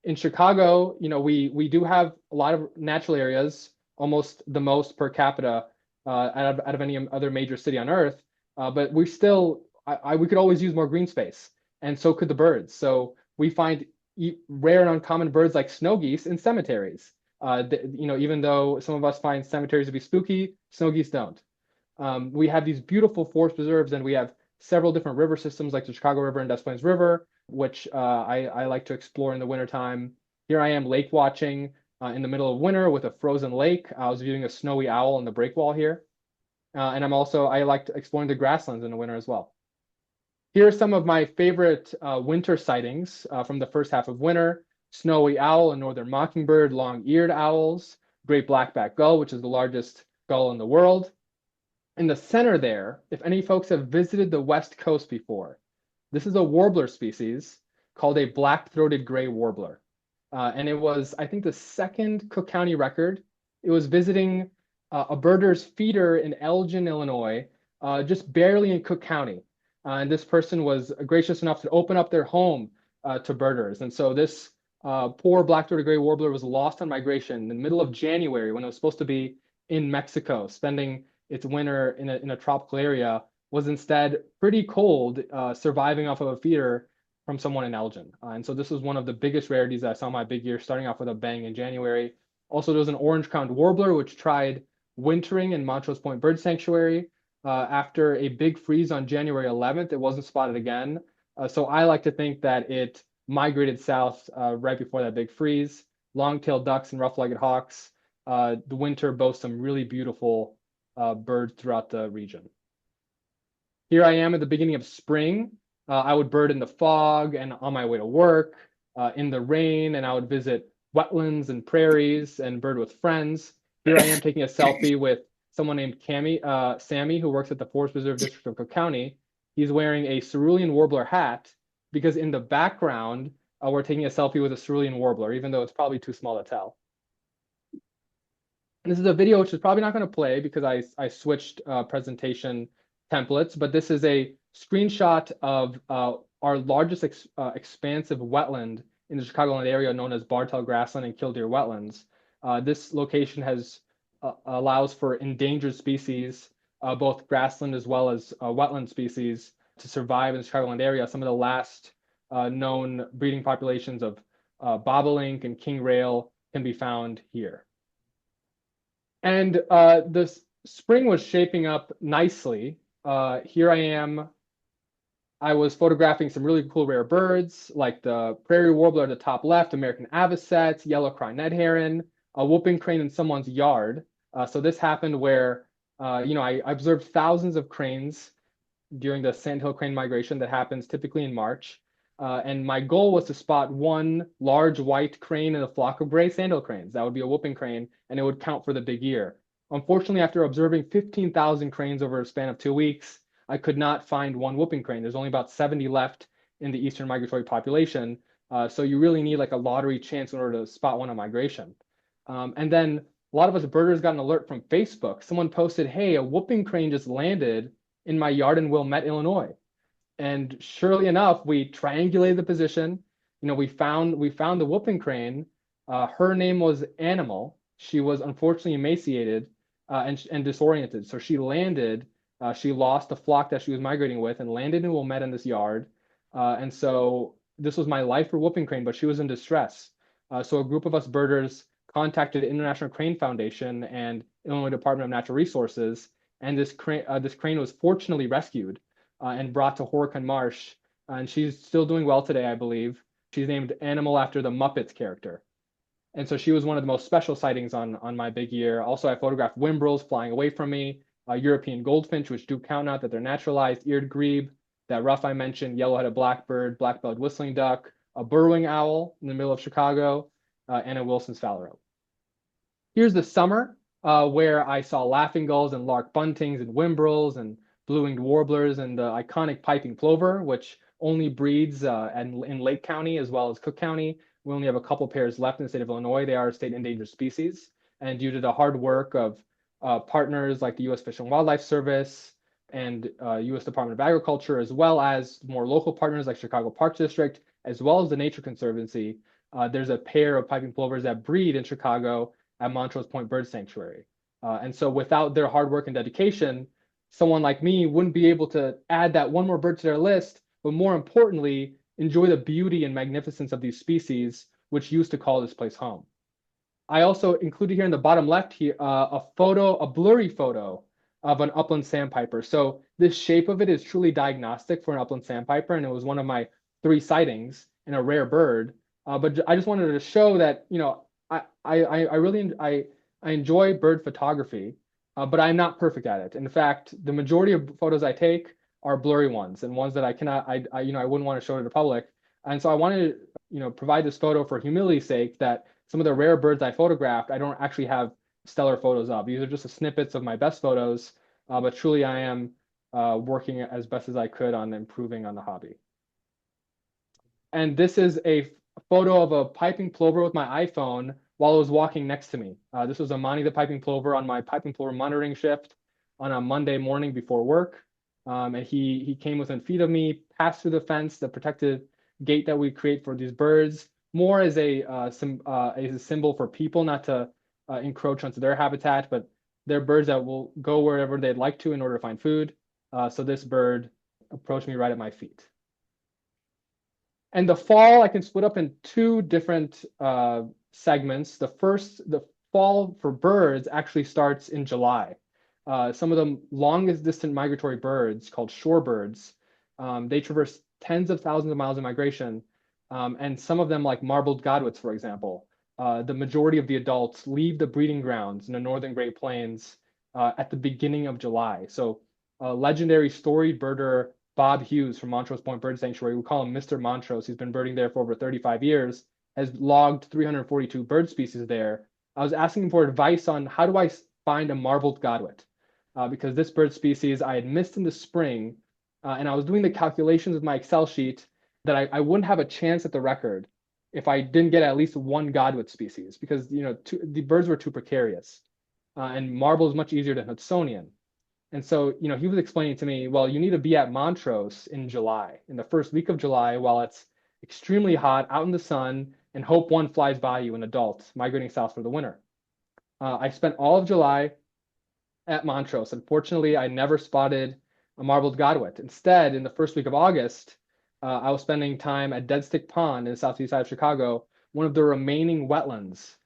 In Chicago, we do have a lot of natural areas, almost the most per capita out of any other major city on Earth. But we still, we could always use more green space, and so could the birds. So we find rare and uncommon birds like snow geese in cemeteries. Even though some of us find cemeteries to be spooky, snow geese don't. We have these beautiful forest preserves, and we have several different river systems like the Chicago River and Des Plaines River, which I like to explore in the wintertime. Here I am lake watching in the middle of winter with a frozen lake. I was viewing a snowy owl on the breakwall here. And I like exploring the grasslands in the winter as well. Here are some of my favorite winter sightings from the first half of winter. Snowy owl and northern mockingbird, long-eared owls, great blackback gull, which is the largest gull in the world. In the center there, if any folks have visited the West Coast before, this is a warbler species called a black-throated gray warbler. And it was, I think, the second Cook County record. It was visiting a birder's feeder in Elgin, Illinois, just barely in Cook County. And this person was gracious enough to open up their home to birders. And so this poor black-throated gray warbler was lost on migration in the middle of January when it was supposed to be in Mexico, spending its winter in a tropical area, was instead pretty cold, surviving off of a feeder from someone in Elgin. And so this was one of the biggest rarities that I saw my big year, starting off with a bang in January. Also, there was an orange-crowned warbler, which tried wintering in Montrose Point Bird Sanctuary. After a big freeze on January 11th, it wasn't spotted again. So I like to think that it migrated south right before that big freeze. Long-tailed ducks and rough-legged hawks. The winter boasts some really beautiful birds throughout the region. Here I am at the beginning of spring. I would bird in the fog and on my way to work, in the rain, and I would visit wetlands and prairies and bird with friends. Here I am taking a selfie with someone named Sammy, who works at the Forest Preserve District of Cook County. He's wearing a cerulean warbler hat because in the background, we're taking a selfie with a cerulean warbler, even though it's probably too small to tell. And this is a video which is probably not going to play because I switched presentation templates, but this is a screenshot of our largest expansive wetland in the Chicagoland area known as Bartell Grassland and Killdeer Wetlands. This location allows for endangered species, both grassland as well as wetland species, to survive in the Chicagoland area. Some of the last known breeding populations of bobolink and king rail can be found here. And the spring was shaping up nicely. Here I am. I was photographing some really cool rare birds, like the prairie warbler at the top left, American avocet, yellow crowned heron, a whooping crane in someone's yard. So this happened where, I observed thousands of cranes during the sandhill crane migration that happens typically in March. And my goal was to spot one large white crane in a flock of gray sandhill cranes. That would be a whooping crane, and it would count for the big year. Unfortunately, after observing 15,000 cranes over a span of 2 weeks, I could not find one whooping crane. There's only about 70 left in the eastern migratory population. So you really need like a lottery chance in order to spot one on migration. And then a lot of us birders got an alert from Facebook. Someone posted, hey, a whooping crane just landed in my yard in Wilmette, Illinois. And surely enough, we triangulated the position. We found the whooping crane. Her name was Animal. She was unfortunately emaciated and disoriented. So she landed. She lost the flock that she was migrating with and landed in Wilmette in this yard. And so this was my life for whooping crane, but she was in distress. So a group of us birders contacted International Crane Foundation and Illinois Department of Natural Resources, and this crane was fortunately rescued and brought to Horicon Marsh. And she's still doing well today, I believe. She's named Animal after the Muppets character. And so she was one of the most special sightings on my big year. Also, I photographed whimbrels flying away from me, European goldfinch, which do count out that they're naturalized, eared grebe, that rough I mentioned, yellow-headed blackbird, black-billed whistling duck, a burrowing owl in the middle of Chicago, and a Wilson's phalarope. Here's the summer where I saw laughing gulls and lark buntings and whimbrels and blue-winged warblers and the iconic piping plover, which only breeds in Lake County as well as Cook County, We only have a couple pairs left in the state of Illinois. They are a state endangered species. And due to the hard work of partners like the U.S. Fish and Wildlife Service and U.S. Department of Agriculture, as well as more local partners like Chicago Parks District, as well as the Nature Conservancy, there's a pair of piping plovers that breed in Chicago at Montrose Point Bird Sanctuary. And so without their hard work and dedication, someone like me wouldn't be able to add that one more bird to their list, but more importantly, enjoy the beauty and magnificence of these species, which used to call this place home. I also included here in the bottom left here a blurry photo of an upland sandpiper. So this shape of it is truly diagnostic for an upland sandpiper, and it was one of my 3 sightings in a rare bird. But I just wanted to show that, you know, I really enjoy bird photography, but I'm not perfect at it. In fact, the majority of photos I take are blurry ones and ones that I cannot, I wouldn't want to show to the public. And so I wanted to, you know, provide this photo for humility's sake that some of the rare birds I photographed, I don't actually have stellar photos of. These are just the snippets of my best photos, but truly I am working as best as I could on improving on the hobby. And this is a photo of a piping plover with my iPhone while it was walking next to me. This was Amani the piping plover on my piping plover monitoring shift on a Monday morning before work. And he came within feet of me, passed through the fence, the protected gate that we create for these birds, more as a symbol for people not to encroach onto their habitat, but they're birds that will go wherever they'd like to in order to find food. So this bird approached me right at my feet. And the fall, I can split up in 2 different segments. The fall for birds actually starts in July. Some of the longest distant migratory birds, called shorebirds, they traverse tens of thousands of miles in migration. And some of them, like marbled godwits, for example, the majority of the adults leave the breeding grounds in the northern Great Plains at the beginning of July. So legendary storied birder Bob Hughes from Montrose Point Bird Sanctuary, we call him Mr. Montrose, he's been birding there for over 35 years, has logged 342 bird species there. I was asking him for advice on how do I find a marbled godwit, because this bird species I had missed in the spring, and I was doing the calculations with my Excel sheet that I wouldn't have a chance at the record if I didn't get at least 1 godwit species, because, you know, the birds were too precarious, and marble is much easier than Hudsonian. And so, you know, he was explaining to me, well, you need to be at Montrose in July, in the first week of July, while it's extremely hot out in the sun, and hope one flies by you, an adult migrating south for the winter. I spent all of July at Montrose. Unfortunately, I never spotted a marbled godwit. Instead, in the first week of August, I was spending time at Dead Stick Pond in the southeast side of Chicago, one of the remaining wetlands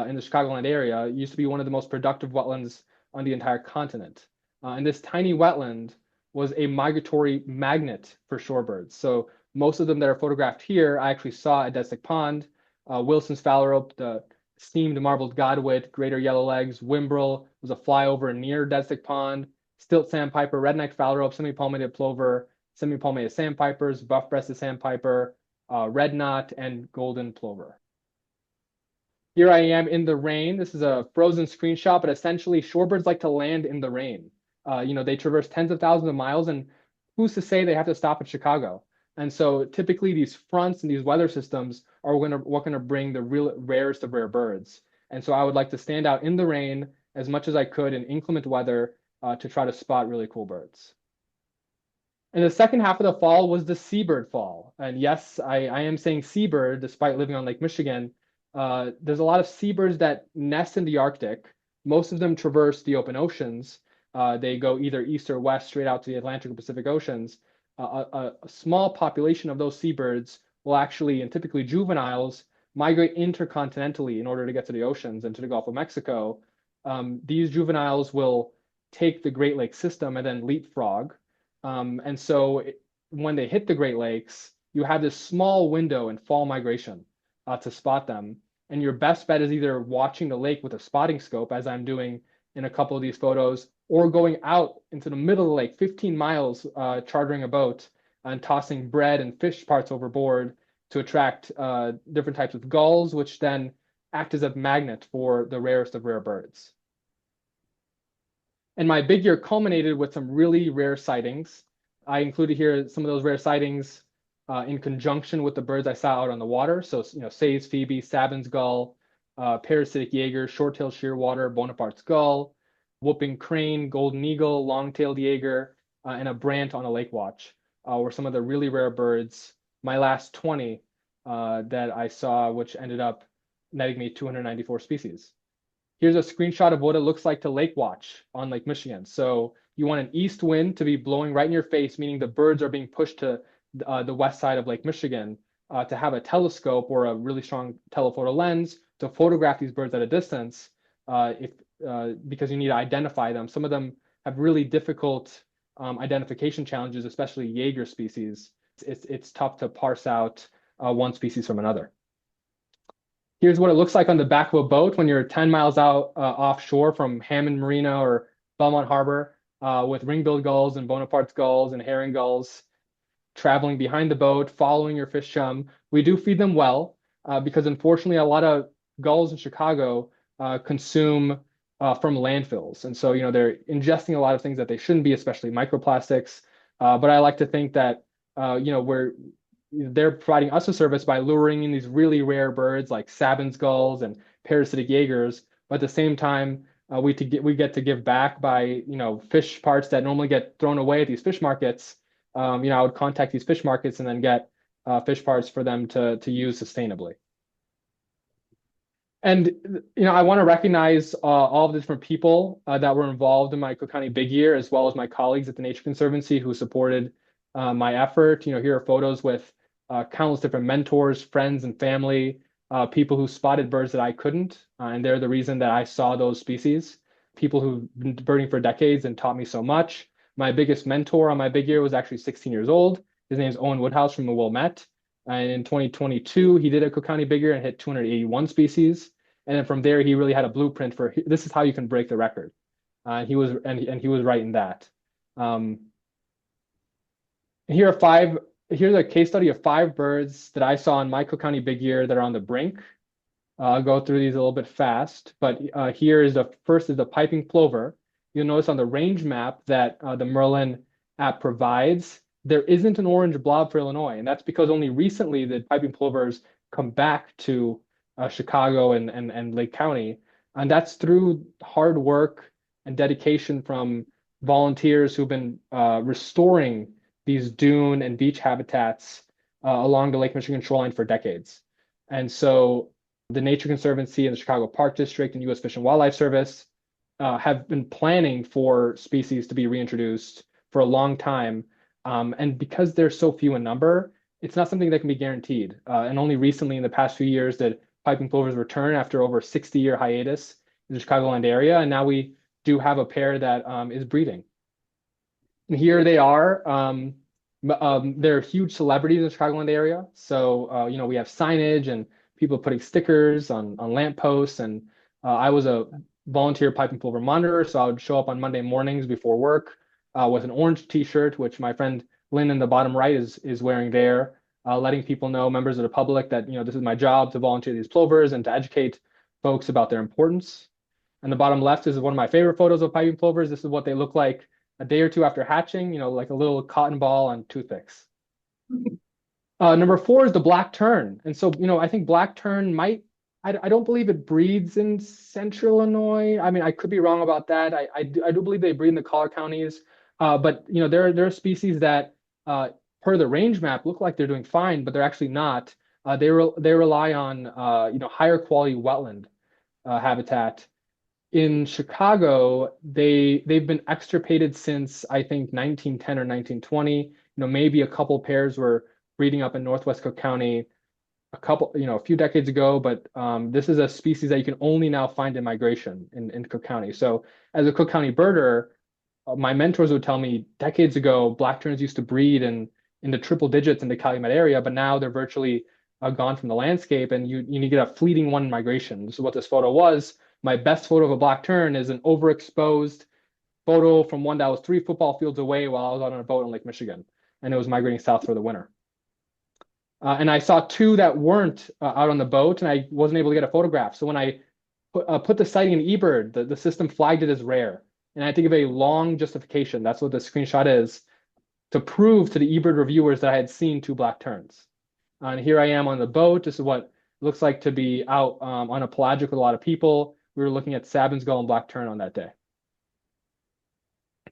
in the Chicagoland area. It used to be one of the most productive wetlands on the entire continent. And this tiny wetland was a migratory magnet for shorebirds. So most of them that are photographed here, I actually saw at Dead Stick Pond. Wilson's phalarope, the steamed marbled godwit, greater yellowlegs, whimbrel was a flyover near Dead Stick Pond, stilt sandpiper, red-necked phalarope, semi-palmated plover, semi-palmated sandpipers, buff-breasted sandpiper, red knot, and golden plover. Here I am in the rain. This is a frozen screenshot, but essentially shorebirds like to land in the rain. You know, they traverse tens of thousands of miles, and who's to say they have to stop at Chicago? And so typically these fronts and these weather systems are what going to bring the real rarest of rare birds. And so I would like to stand out in the rain as much as I could in inclement weather to try to spot really cool birds. And the second half of the fall was the seabird fall. And yes, I am saying seabird despite living on Lake Michigan. There's a lot of seabirds that nest in the Arctic. Most of them traverse the open oceans. They go either east or west straight out to the Atlantic or Pacific Oceans. A small population of those seabirds will actually, and typically juveniles, migrate intercontinentally in order to get to the oceans and to the Gulf of Mexico. These juveniles will take the Great Lakes system and then leapfrog. And so when they hit the Great Lakes, you have this small window in fall migration to spot them. And your best bet is either watching the lake with a spotting scope, as I'm doing in a couple of these photos, or going out into the middle of the lake, 15 miles, chartering a boat and tossing bread and fish parts overboard to attract different types of gulls, which then act as a magnet for the rarest of rare birds. And my big year culminated with some really rare sightings. I included here some of those rare sightings in conjunction with the birds I saw out on the water. So, Say's phoebe, Sabin's gull, parasitic Jaeger, short-tailed shearwater, Bonaparte's gull, whooping crane, golden eagle, long-tailed Jaeger, and a brant on a lake watch were some of the really rare birds. My last 20 that I saw, which ended up netting me 294 species. Here's a screenshot of what it looks like to lake watch on Lake Michigan. So you want an east wind to be blowing right in your face, meaning the birds are being pushed to the west side of Lake Michigan, to have a telescope or a really strong telephoto lens to photograph these birds at a distance, because you need to identify them. Some of them have really difficult identification challenges, especially Jaeger species. It's tough to parse out one species from another. Here's what it looks like on the back of a boat when you're 10 miles out offshore from Hammond Marina or Belmont Harbor, with ring-billed gulls and Bonaparte's gulls and herring gulls traveling behind the boat, following your fish chum. We do feed them well, because unfortunately a lot of gulls in Chicago consume from landfills. And so, they're ingesting a lot of things that they shouldn't be, especially microplastics. But I like to think that, they're providing us a service by luring in these really rare birds like Sabin's gulls and parasitic Jaegers. But at the same time, we get to give back by, fish parts that normally get thrown away at these fish markets. I would contact these fish markets and then get fish parts for them to use sustainably. And I want to recognize all of the different people that were involved in my Cook County Big Year, as well as my colleagues at the Nature Conservancy who supported my effort. Here are photos with countless different mentors, friends, and family, people who spotted birds that I couldn't, and they're the reason that I saw those species. People who've been birding for decades and taught me so much. My biggest mentor on my Big Year was actually 16 years old. His name is Owen Woodhouse from the Wilmette. And in 2022, he did a Cook County Big Year and hit 281 species. And then from there, he really had a blueprint for this is how you can break the record. He was right in that. Here's a case study of 5 birds that I saw in my Cook County Big Year that are on the brink. I'll go through these a little bit fast, but here is the first is the piping plover. You'll notice on the range map that the Merlin app provides, there isn't an orange blob for Illinois, and that's because only recently the piping plovers come back to Chicago and Lake County, and that's through hard work and dedication from volunteers who've been restoring these dune and beach habitats along the Lake Michigan shoreline for decades. And so the Nature Conservancy and the Chicago Park District and U.S. Fish and Wildlife Service have been planning for species to be reintroduced for a long time. And because they're so few in number, it's not something that can be guaranteed. And only recently in the past few years did piping plovers return after over a 60-year hiatus in the Chicagoland area. And now we do have a pair that is breeding. And here they are. They're huge celebrities in the Chicagoland area. So, we have signage and people putting stickers on lampposts. And I was a volunteer piping plover monitor, so I would show up on Monday mornings before work with an orange T-shirt, which my friend Lynn in the bottom right is wearing there, letting people know, members of the public, that this is my job to volunteer these plovers and to educate folks about their importance. And the bottom left is one of my favorite photos of piping plovers. This is what they look like a day or two after hatching, like a little cotton ball on toothpicks. Number 4 is the black tern. And so, I think black tern I don't believe it breeds in central Illinois. I mean, I could be wrong about that. I do believe they breed in the collar counties. But, there are species that, per the range map, look like they're doing fine, but they're actually not. They rely on, higher quality wetland habitat. In Chicago, they've been extirpated since, I think, 1910 or 1920. Maybe a couple pairs were breeding up in Northwest Cook County a few decades ago, but this is a species that you can only now find in migration in Cook County. So as a Cook County birder, my mentors would tell me decades ago, black terns used to breed in the triple digits in the Calumet area, but now they're virtually gone from the landscape, and you need to get a fleeting one in migration. This is what this photo was. My best photo of a black tern is an overexposed photo from one that was 3 football fields away while I was out on a boat in Lake Michigan, and it was migrating south for the winter. And I saw 2 that weren't out on the boat, and I wasn't able to get a photograph. So when I put the sighting in eBird, the system flagged it as rare. And I had to give a long justification. That's what the screenshot is. to prove to the eBird reviewers that I had seen two black terns. And here I am on the boat. This is what looks like to be out on a pelagic with a lot of people. We were looking at Sabin's gull and black tern on that day.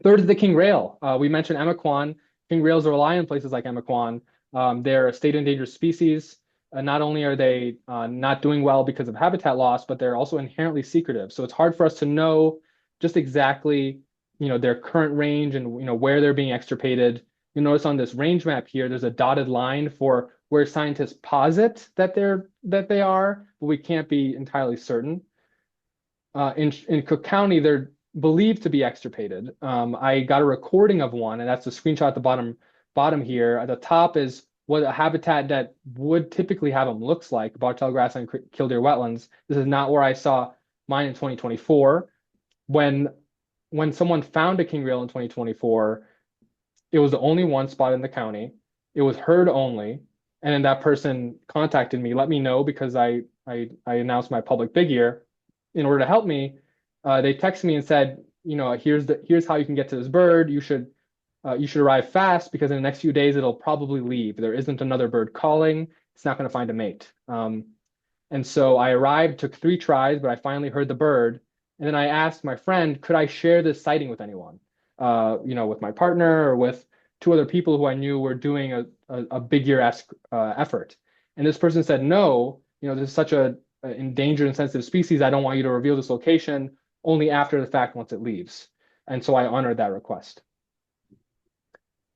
Third is the king rail. We mentioned Emaquan. King rails rely on places like Emaquan. They're a state endangered species. Not only are they not doing well because of habitat loss, but they're also inherently secretive. So it's hard for us to know just exactly, their current range and where they're being extirpated. You notice on this range map here, there's a dotted line for where scientists posit that they are, but we can't be entirely certain. In Cook County, they're believed to be extirpated. I got a recording of one, and that's the screenshot at the bottom here. At the top is what a habitat that would typically have them looks like, bobtail grassland, killdeer wetlands. This is not where I saw mine in 2024. When someone found a king rail in 2024, it was the only one spot in the county. It was herd only. And then that person contacted me, let me know because I announced my public big year. In order to help me, they texted me and said, here's how you can get to this bird. You should arrive fast because in the next few days it'll probably leave. There isn't another bird calling. It's not going to find a mate. And so I arrived, took 3 tries, but I finally heard the bird. And then I asked my friend, could I share this sighting with anyone? With my partner or with 2 other people who I knew were doing a big year-esque effort. And this person said, no, this is such a endangered and sensitive species. I don't want you to reveal this location only after the fact once it leaves. And so I honored that request.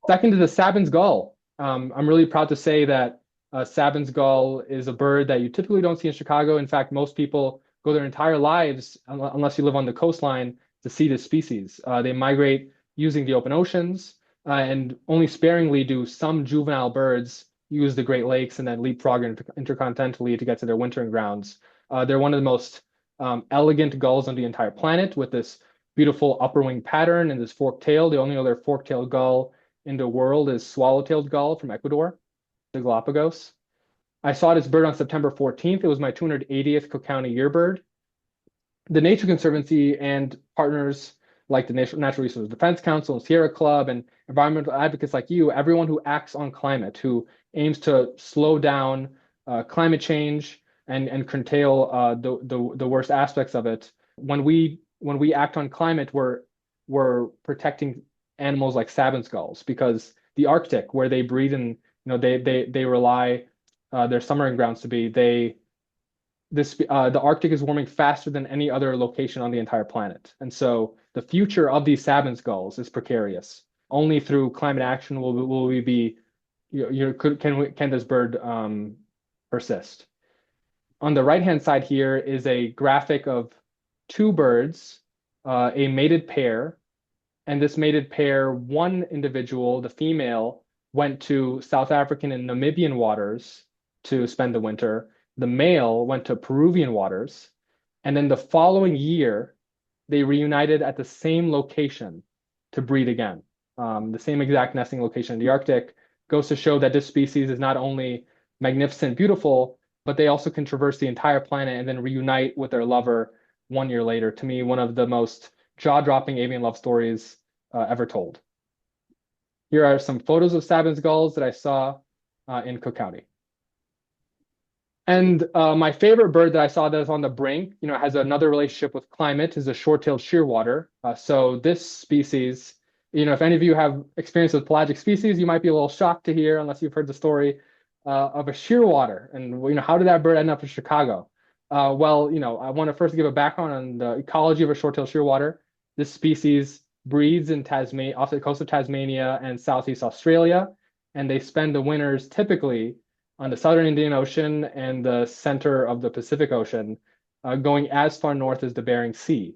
Second is the Sabin's gull. I'm really proud to say that Sabin's gull is a bird that you typically don't see in Chicago. In fact, most people go their entire lives, unless you live on the coastline, to see this species. They migrate using the open oceans, and only sparingly do some juvenile birds use the Great Lakes and then leapfrog intercontinentally to get to their wintering grounds. They're one of the most elegant gulls on the entire planet with this beautiful upper wing pattern and this forked tail. The only other forked-tailed gull in the world is swallow-tailed gull from Ecuador, the Galapagos. I saw this bird on September 14th. It was my 280th Cook County yearbird. The Nature Conservancy and partners like the Natural Resources Defense Council and Sierra Club and environmental advocates like you, everyone who acts on climate, who aims to slow down climate change and curtail the worst aspects of it. When we act on climate, we're protecting animals like Sabin's gulls because the Arctic, where they breed and they rely their summering grounds to be, the Arctic is warming faster than any other location on the entire planet, and so the future of these Sabin's gulls is precarious. Only through climate action will we be, can this bird persist? On the right-hand side here is a graphic of 2 birds, a mated pair, and this mated pair, one individual, the female, went to South African and Namibian waters to spend the winter. The male went to Peruvian waters, and then the following year, they reunited at the same location to breed again. The same exact nesting location in the Arctic goes to show that this species is not only magnificent, beautiful, but they also can traverse the entire planet and then reunite with their lover 1 year later. To me, one of the most jaw-dropping avian love stories ever told. Here are some photos of Sabin's gulls that I saw in Cook County. And my favorite bird that I saw that is on the brink, has another relationship with climate, is a short-tailed shearwater. So this species, if any of you have experience with pelagic species, you might be a little shocked to hear, unless you've heard the story of a shearwater. And how did that bird end up in Chicago? I want to first give a background on the ecology of a short-tailed shearwater. This species breeds in Tasmania, off the coast of Tasmania and Southeast Australia, and they spend the winters typically on the southern Indian Ocean and the center of the Pacific Ocean, going as far north as the Bering Sea.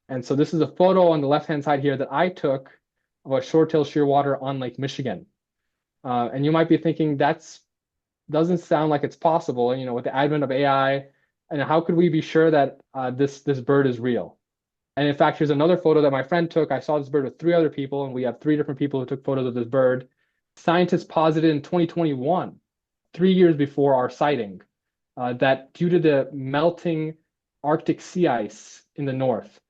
And so this is a photo on the left-hand side here that I took of a short-tailed shearwater on Lake Michigan. And you might be thinking, doesn't sound like it's possible, with the advent of AI, and how could we be sure that this bird is real? And in fact, here's another photo that my friend took. I saw this bird with 3 other people, and we have 3 different people who took photos of this bird. Scientists posited in 2021, 3 years before our sighting, that due to the melting Arctic sea ice in the north,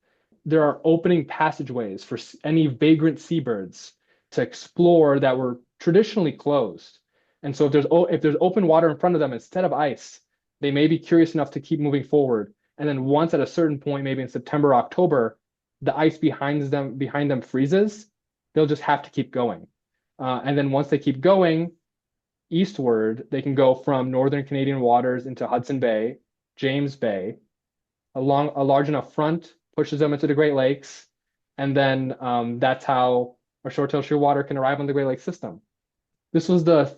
there are opening passageways for any vagrant seabirds to explore that were traditionally closed. And so if there's open water in front of them instead of ice, they may be curious enough to keep moving forward. And then once at a certain point, maybe in September, October, the ice behind them freezes, they'll just have to keep going. And then once they keep going eastward, they can go from northern Canadian waters into Hudson Bay, James Bay, along a large enough front pushes them into the Great Lakes, and then that's how a short-tailed shearwater can arrive on the Great Lakes system. This was the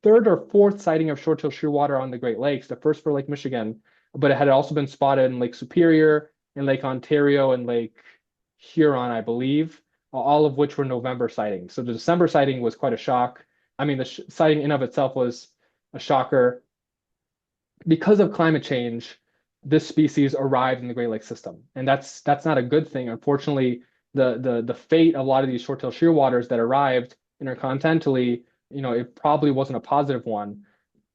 third or fourth sighting of short-tailed shearwater on the Great Lakes, the first for Lake Michigan, but it had also been spotted in Lake Superior, in Lake Ontario, and Lake Huron, I believe, all of which were November sightings. So the December sighting was quite a shock. I mean, the sighting in of itself was a shocker. Because of climate change, this species arrived in the Great Lakes system, and that's not a good thing. Unfortunately, the fate of a lot of these short-tailed shearwaters that arrived intercontinentally, it probably wasn't a positive one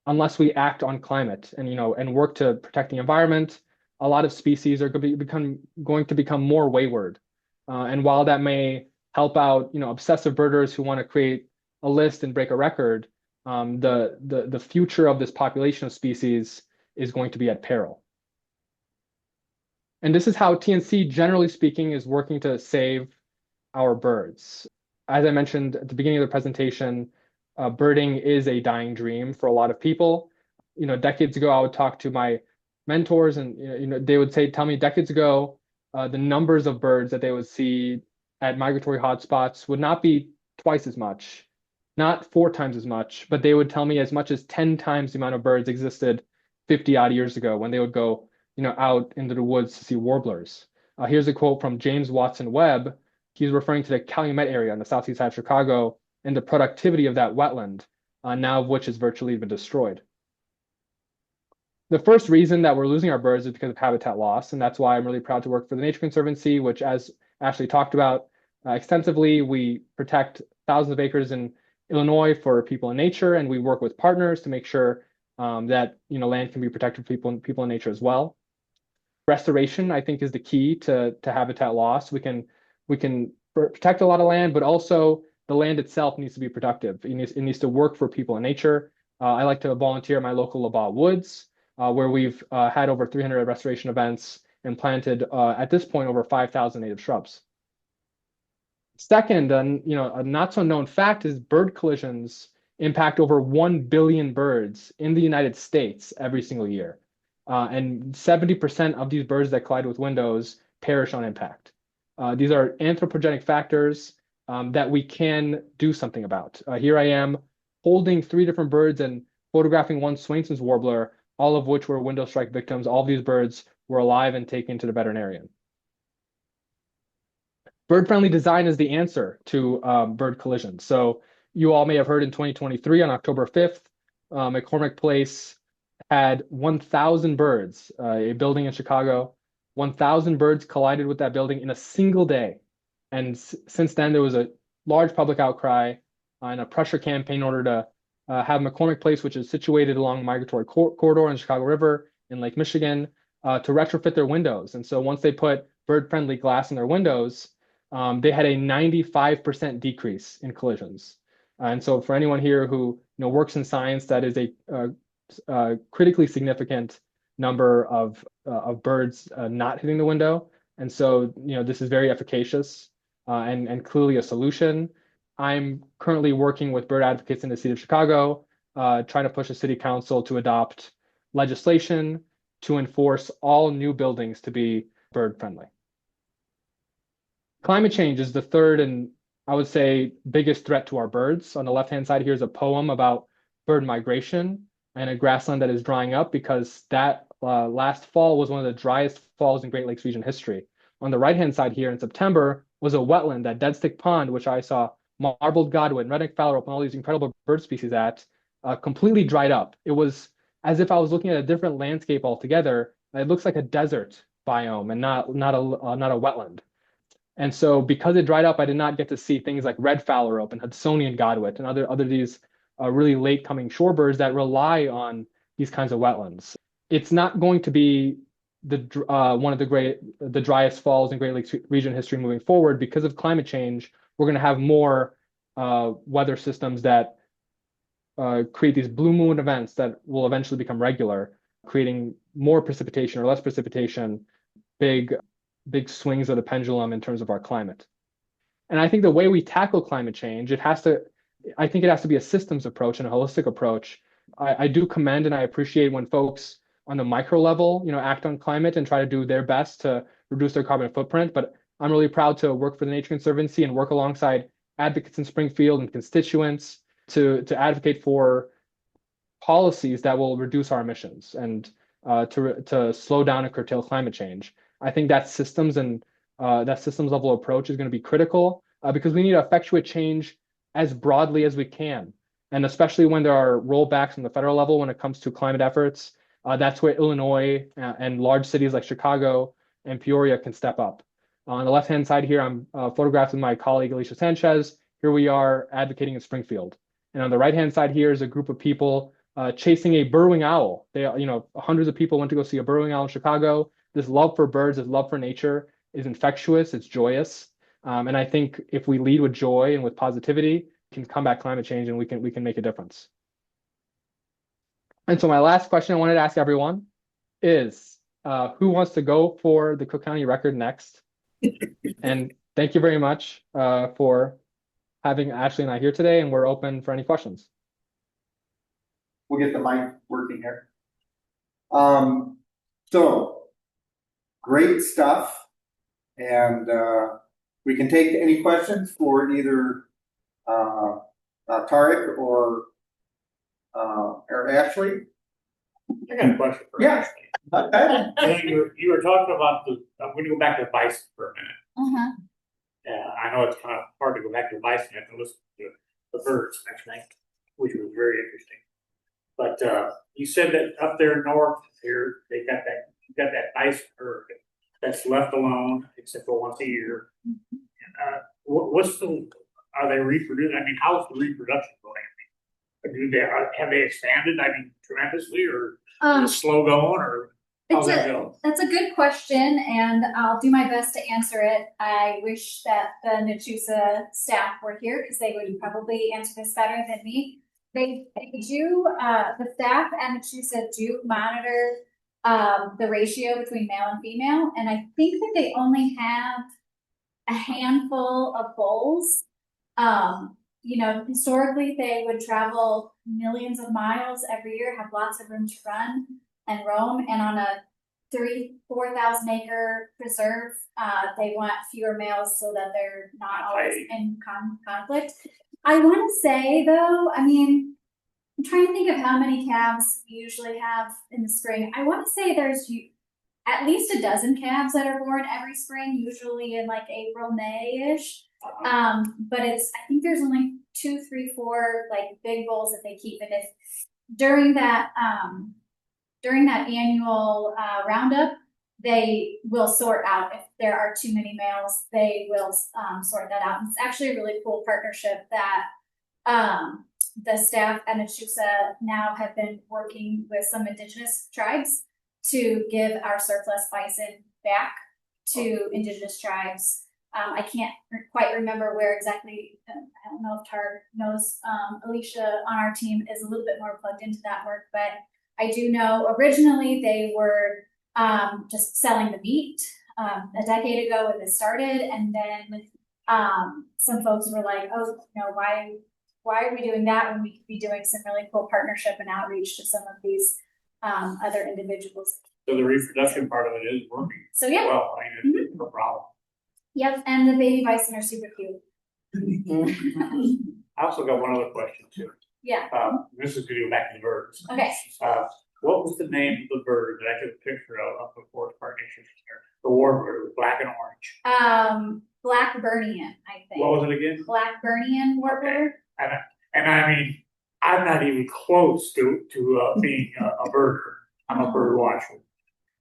unless we act on climate and work to protect the environment. A lot of species are going to become more wayward, and while that may help out, obsessive birders who want to create a list and break a record, the future of this population of species is going to be at peril. And this is how TNC, generally speaking, is working to save our birds. As I mentioned at the beginning of the presentation, birding is a dying dream for a lot of people. Decades ago, I would talk to my mentors, and they would tell me decades ago, the numbers of birds that they would see at migratory hotspots would not be twice as much, not 4 times as much, but they would tell me as much as 10 times the amount of birds existed 50 odd years ago when they would go, out into the woods to see warblers. Here's a quote from James Watson Webb. He's referring to the Calumet area on the southeast side of Chicago and the productivity of that wetland, now of which has virtually been destroyed. The first reason that we're losing our birds is because of habitat loss, and that's why I'm really proud to work for the Nature Conservancy, which, as Ashley talked about extensively, we protect thousands of acres in Illinois for people and nature, and we work with partners to make sure that land can be protected for people and nature as well. Restoration, I think, is the key to habitat loss. We can protect a lot of land, but also the land itself needs to be productive. It needs to work for people and nature. I like to volunteer at my local Labatt Woods, where we've had over 300 restoration events and planted, at this point, over 5,000 native shrubs. Second, a not so known fact is bird collisions impact over 1 billion birds in the United States every single year. And 70% of these birds that collide with windows perish on impact. These are anthropogenic factors that we can do something about. Here I am holding 3 different birds and photographing one Swainson's warbler, all of which were window strike victims. All of these birds were alive and taken to the veterinarian. Bird-friendly design is the answer to bird collisions. So you all may have heard in 2023 on October 5th, McCormick Place had 1,000 birds, a building in Chicago, 1,000 birds collided with that building in a single day. And since then, there was a large public outcry and a pressure campaign in order to have McCormick Place, which is situated along the migratory corridor in the Chicago River in Lake Michigan, to retrofit their windows. And so once they put bird-friendly glass in their windows, they had a 95% decrease in collisions. And so for anyone here who works in science, that is a critically significant number of birds not hitting the window. And so this is very efficacious and clearly a solution. I'm currently working with bird advocates in the city of Chicago, trying to push the city council to adopt legislation to enforce all new buildings to be bird friendly. Climate change is the third and I would say biggest threat to our birds. On the left-hand side here is a poem about bird migration and a grassland that is drying up because that last fall was one of the driest falls in Great Lakes region history. On the right-hand side here in September was a wetland, that Dead Stick Pond, which I saw marbled godwit, redneck phalarope, and all these incredible bird species at, completely dried up. It was as if I was looking at a different landscape altogether. It looks like a desert biome and not a wetland. And so because it dried up, I did not get to see things like red phalarope and Hudsonian godwit and other these really late coming shorebirds that rely on these kinds of wetlands. It's not going to be one of the driest falls in Great Lakes region history moving forward because of climate change. We're going to have more weather systems that create these blue moon events that will eventually become regular, creating more precipitation or less precipitation, big swings of the pendulum in terms of our climate. And I think the way we tackle climate change, I think it has to be a systems approach and a holistic approach. I do commend and I appreciate when folks on the micro level, act on climate and try to do their best to reduce their carbon footprint. But I'm really proud to work for the Nature Conservancy and work alongside advocates in Springfield and constituents to advocate for policies that will reduce our emissions and to slow down and curtail climate change. I think that that systems level approach is going to be critical because we need to effectuate change as broadly as we can. And especially when there are rollbacks on the federal level when it comes to climate efforts, that's where Illinois and large cities like Chicago and Peoria can step up. On the left-hand side here, I'm photographed with my colleague, Alicia Sanchez. Here we are advocating in Springfield. And on the right-hand side here is a group of people chasing a burrowing owl. Hundreds of people went to go see a burrowing owl in Chicago. This love for birds, this love for nature is infectious, it's joyous. And I think if we lead with joy and with positivity, we can combat climate change and we can make a difference. And so my last question I wanted to ask everyone is, who wants to go for the Cook County record next? And thank you very much for having Ashley and I here today, and we're open for any questions. We'll get the mic working here. So great stuff. And we can take any questions for either Tarik or Ashley. I got a question for Yeah. Ashley. I think you were talking about I'm going to go back to bison for a minute. I know it's kind of hard to go back to bison and listen to the birds next night, which was very interesting. But you said that up there north here, you got that bison herd that's left alone except for once a year. Are they reproducing? I mean, how's the reproduction going? Have they expanded? I mean, tremendously, or slow going, or how's that going? That's a good question, and I'll do my best to answer it. I wish that the Nachusa staff were here because they would probably answer this better than me. They do, the staff at Nachusa do monitor the ratio between male and female, and I think that they only have a handful of bulls. Historically they would travel millions of miles every year, have lots of room to run and roam, and on a 4,000 acre preserve, they want fewer males so that they're not always in conflict. I want to say though, I mean, I'm trying to think of how many calves we usually have in the spring. I want to say there's at least a dozen calves that are born every spring, usually in like April, May-ish. But I think there's only 2, 3, 4 like big bulls that they keep. And if during that annual roundup, they will sort out if there are too many males. They will sort that out. And it's actually a really cool partnership that the staff at Nachusa now have been working with some indigenous tribes to give our surplus bison back to indigenous tribes. I can't quite remember where exactly. I don't know if Tarik knows. Alicia on our team is a little bit more plugged into that work, but I do know originally they were just selling the meat a decade ago when this started, and then some folks were like, "Oh, why are we doing that when we could be doing some really cool partnership and outreach to some of these other individuals?" So the reproduction part of it is working. So yeah. Well, I mean, it's no problem. Yep, and the baby bison are super cute. I also got one other question too. Yeah. This is going to go back to the birds. Okay. What was the name of the bird that I took a picture of up at Forest Park Nature Center? The warbird with black and orange. Blackburnian, I think. What was it again? Blackburnian warbler. Okay. And I mean, I'm not even close to being a birder. I'm a bird watcher.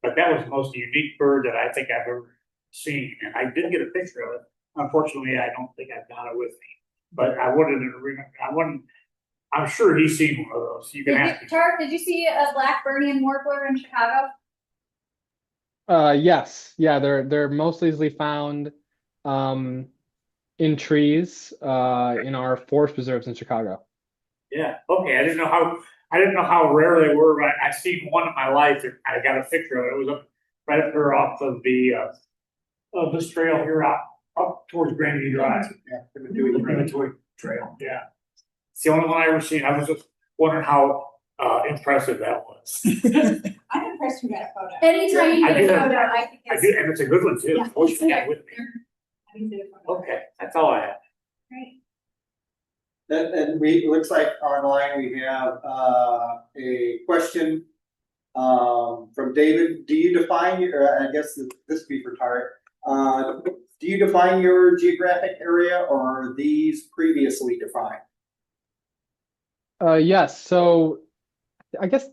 But that was the most unique bird that I think I've ever seen. And I did get a picture of it. Unfortunately, I don't think I've got it with me. But I wanted to remember. I'm sure he's seen one of those. You can ask him. Tarik, did you see a Blackburnian warbler in Chicago? Yes. Yeah, they're most easily found in trees in our forest preserves in Chicago. Yeah, okay, I didn't know how rare they were, but I seen one in my life, and I got a picture of it, it was right up there off of this trail here up towards Granby Drive. Yeah, the Dewey Trail, yeah. It's the only one I ever seen, I was just wondering how, impressive that was. I'm impressed you got a photo. Anytime you I get a did. photo, I think I it's do, and it's a good one too, Yeah. I wish I had with me. I need to do a photo. Okay, that's all I have. great. And it looks like online we have a question from David. Do you define your, I guess this would be for Tarik. Do you define your geographic area, or are these previously defined? Yes, so I guess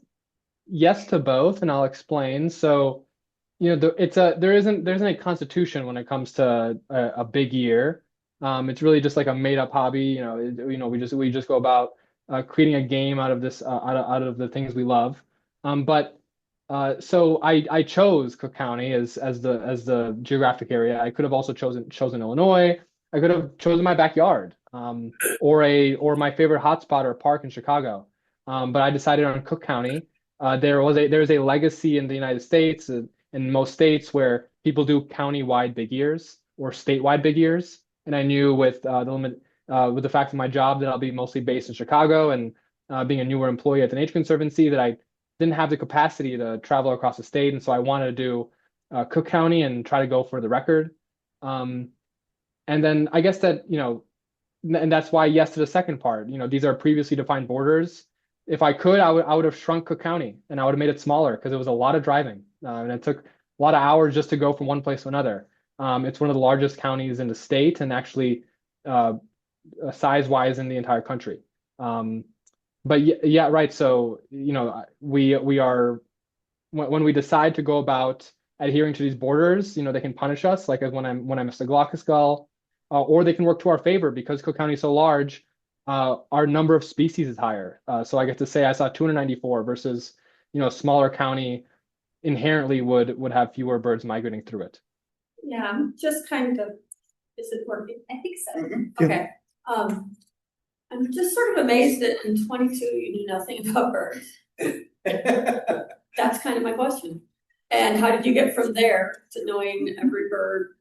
yes to both, and I'll explain. So, there isn't a constitution when it comes to a big year. It's really just like a made up hobby. We just go about creating a game out of this out of the things we love. But so I chose Cook County as the geographic area. I could have also chosen Illinois. I could have chosen my backyard, or my favorite hotspot or park in Chicago. But I decided on Cook County. There's a legacy in the United States, in most states, where people do county-wide big years or statewide big years. And I knew with the fact of my job that I'll be mostly based in Chicago, and being a newer employee at the Nature Conservancy, that I didn't have the capacity to travel across the state, and so I wanted to do Cook County and try to go for the record. Um, and then I guess that, and that's why yes to the second part. These are previously defined borders. If I could, I would have shrunk Cook County, and I would have made it smaller, because it was a lot of driving, and it took a lot of hours just to go from one place to another. It's one of the largest counties in the state, and actually uh, size-wise in the entire country. But yeah, right. So, we are, when we decide to go about adhering to these borders, they can punish us, like as when I missed a glaucous gull, or they can work to our favor because Cook County is so large. Our number of species is higher. So I get to say I saw 294 versus, a smaller county inherently would have fewer birds migrating through it. Yeah, I'm just kind of, is it working? I think so. Mm-hmm. Okay, I'm just sort of amazed that in 22 you knew nothing about birds. That's kind of my question. And how did you get from there to knowing every bird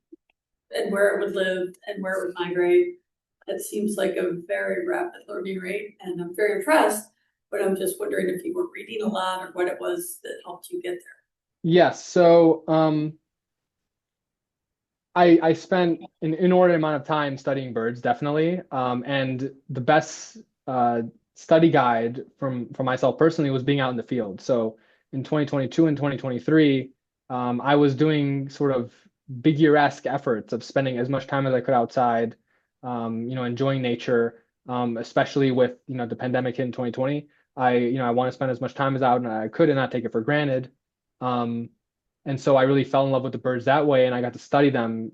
and where it would live and where it would migrate? It seems like a very rapid learning rate, and I'm very impressed, but I'm just wondering if you were reading a lot or what it was that helped you get there. Yes. So I spent an inordinate amount of time studying birds, definitely. And the best study guide for myself personally was being out in the field. So in 2022 and 2023, I was doing sort of big year-esque efforts of spending as much time as I could outside, enjoying nature, especially with, the pandemic hit in 2020. I want to spend as much time as out and I could and not take it for granted. And so I really fell in love with the birds that way, and I got to study them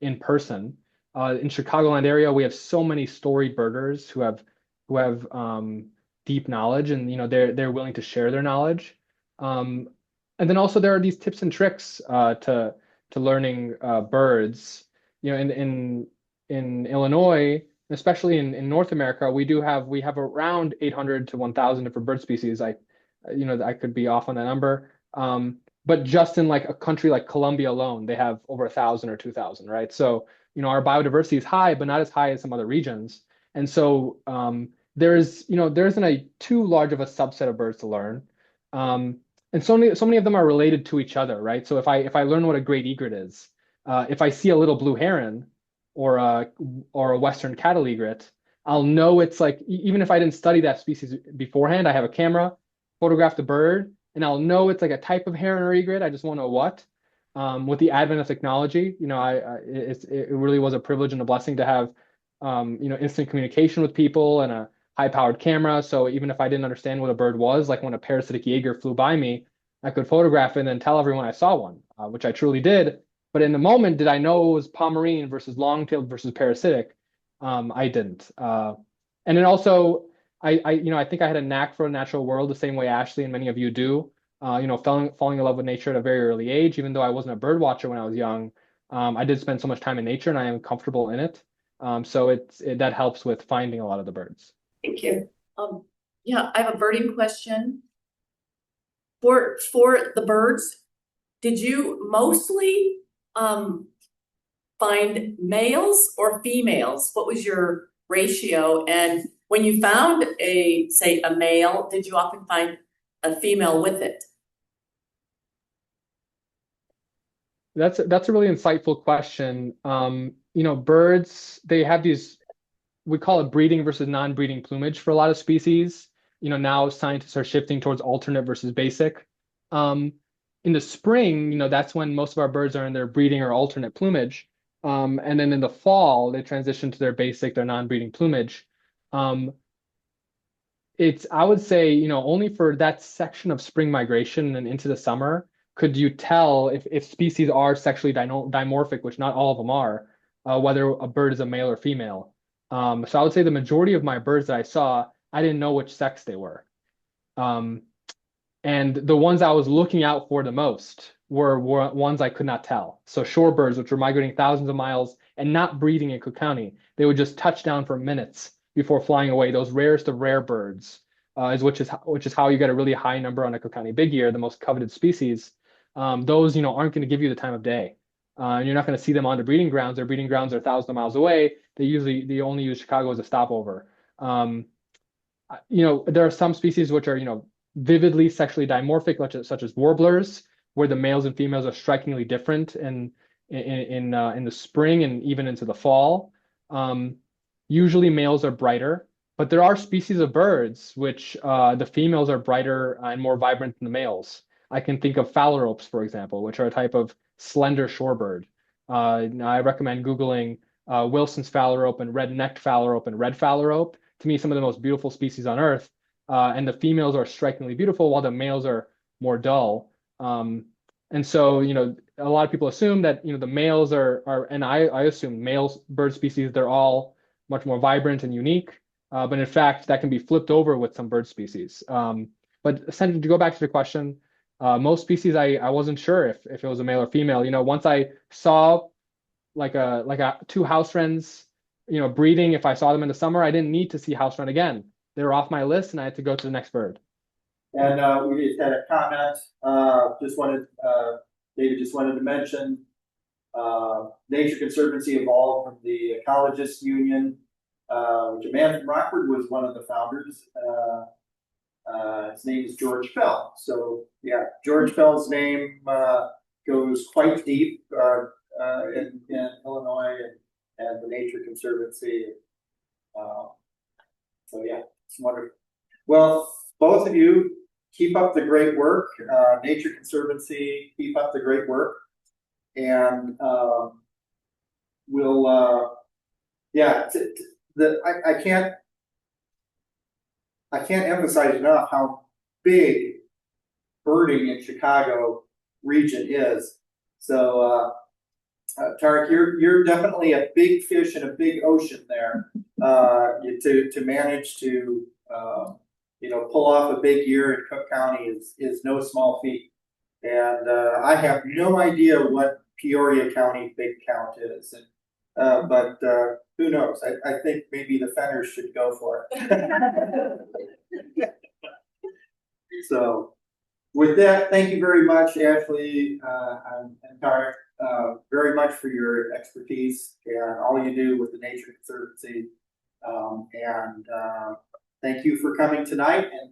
in person. In Chicagoland area, we have so many storied birders who have deep knowledge, and they're willing to share their knowledge. Um, and then also there are these tips and tricks to learning birds. In Illinois, especially in North America, we have around 800 to 1,000 different bird species. I could be off on that number. But just in like a country like Colombia alone, they have over 1,000 or 2,000, right? So, our biodiversity is high, but not as high as some other regions. And so there isn't a too large of a subset of birds to learn. And so many of them are related to each other, right? So if I learn what a great egret is, if I see a little blue heron or a western cattle egret, I'll know it's like, even if I didn't study that species beforehand, I have a camera, photograph the bird, and I'll know it's like a type of heron or egret. I just won't know what. With the advent of technology, it really was a privilege and a blessing to have, instant communication with people and a high-powered camera. So even if I didn't understand what a bird was, like when a parasitic jaeger flew by me, I could photograph it and then tell everyone I saw one, which I truly did. But in the moment, did I know it was Pomeranian versus long-tailed versus parasitic? I didn't. And then also, I think I had a knack for a natural world the same way Ashley and many of you do. Falling in love with nature at a very early age, even though I wasn't a bird watcher when I was young. I did spend so much time in nature, and I am comfortable in it. So that helps with finding a lot of the birds. Thank you. Yeah, I have a birding question. For the birds, did you mostly find males or females? What was your ratio? And when you found say a male, did you often find a female with it? That's a really insightful question. Birds, they have these, we call it breeding versus non-breeding plumage for a lot of species. Now scientists are shifting towards alternate versus basic. In the spring, that's when most of our birds are in their breeding or alternate plumage. And then in the fall, they transition to their basic, their non-breeding plumage. I would say, only for that section of spring migration and into the summer, could you tell if species are sexually dimorphic, which not all of them are, whether a bird is a male or female. So I would say the majority of my birds that I saw, I didn't know which sex they were. And the ones I was looking out for the most were ones I could not tell. So shorebirds, which were migrating thousands of miles and not breeding in Cook County, they would just touch down for minutes before flying away. Those rarest of rare birds, which is how you get a really high number on a Cook County big ear, the most coveted species. Those aren't going to give you the time of day. And you're not going to see them on the breeding grounds. Their breeding grounds are thousands of miles away. They only use Chicago as a stopover. There are some species which are vividly sexually dimorphic, such as warblers, where the males and females are strikingly different in the spring and even into the fall. Usually males are brighter, but there are species of birds which the females are brighter and more vibrant than the males. I can think of phalaropes, for example, which are a type of slender shorebird. I recommend Googling Wilson's phalarope and red-necked phalarope and red phalarope. To me, some of the most beautiful species on Earth. And the females are strikingly beautiful while the males are more dull. And so, a lot of people assume that, the males and I assume male bird species, they're all much more vibrant and unique. But in fact, that can be flipped over with some bird species. But essentially, to go back to the question, most species, I wasn't sure if it was a male or female. Once I saw like two house wrens, breeding, if I saw them in the summer, I didn't need to see house wren again. They were off my list and I had to go to the next bird. And we just had a comment, David just wanted to mention, Nature Conservancy evolved from the Ecologists Union, which a man from Rockford was one of the founders. His name is George Fell. So yeah, George Fell's name goes quite deep in Illinois and the Nature Conservancy. So yeah, it's wonderful. Well, both of you keep up the great work. Nature Conservancy, keep up the great work. And I can't emphasize enough how big birding in Chicago region is. So Tarik, you're definitely a big fish in a big ocean there. To manage to pull off a big year in Cook County is no small feat. And I have no idea what Peoria County big count is. But who knows? I think maybe the Fenners should go for it. So with that, thank you very much, Ashley and Tarik, very much for your expertise and all you do with the Nature Conservancy. Thank you for coming tonight. And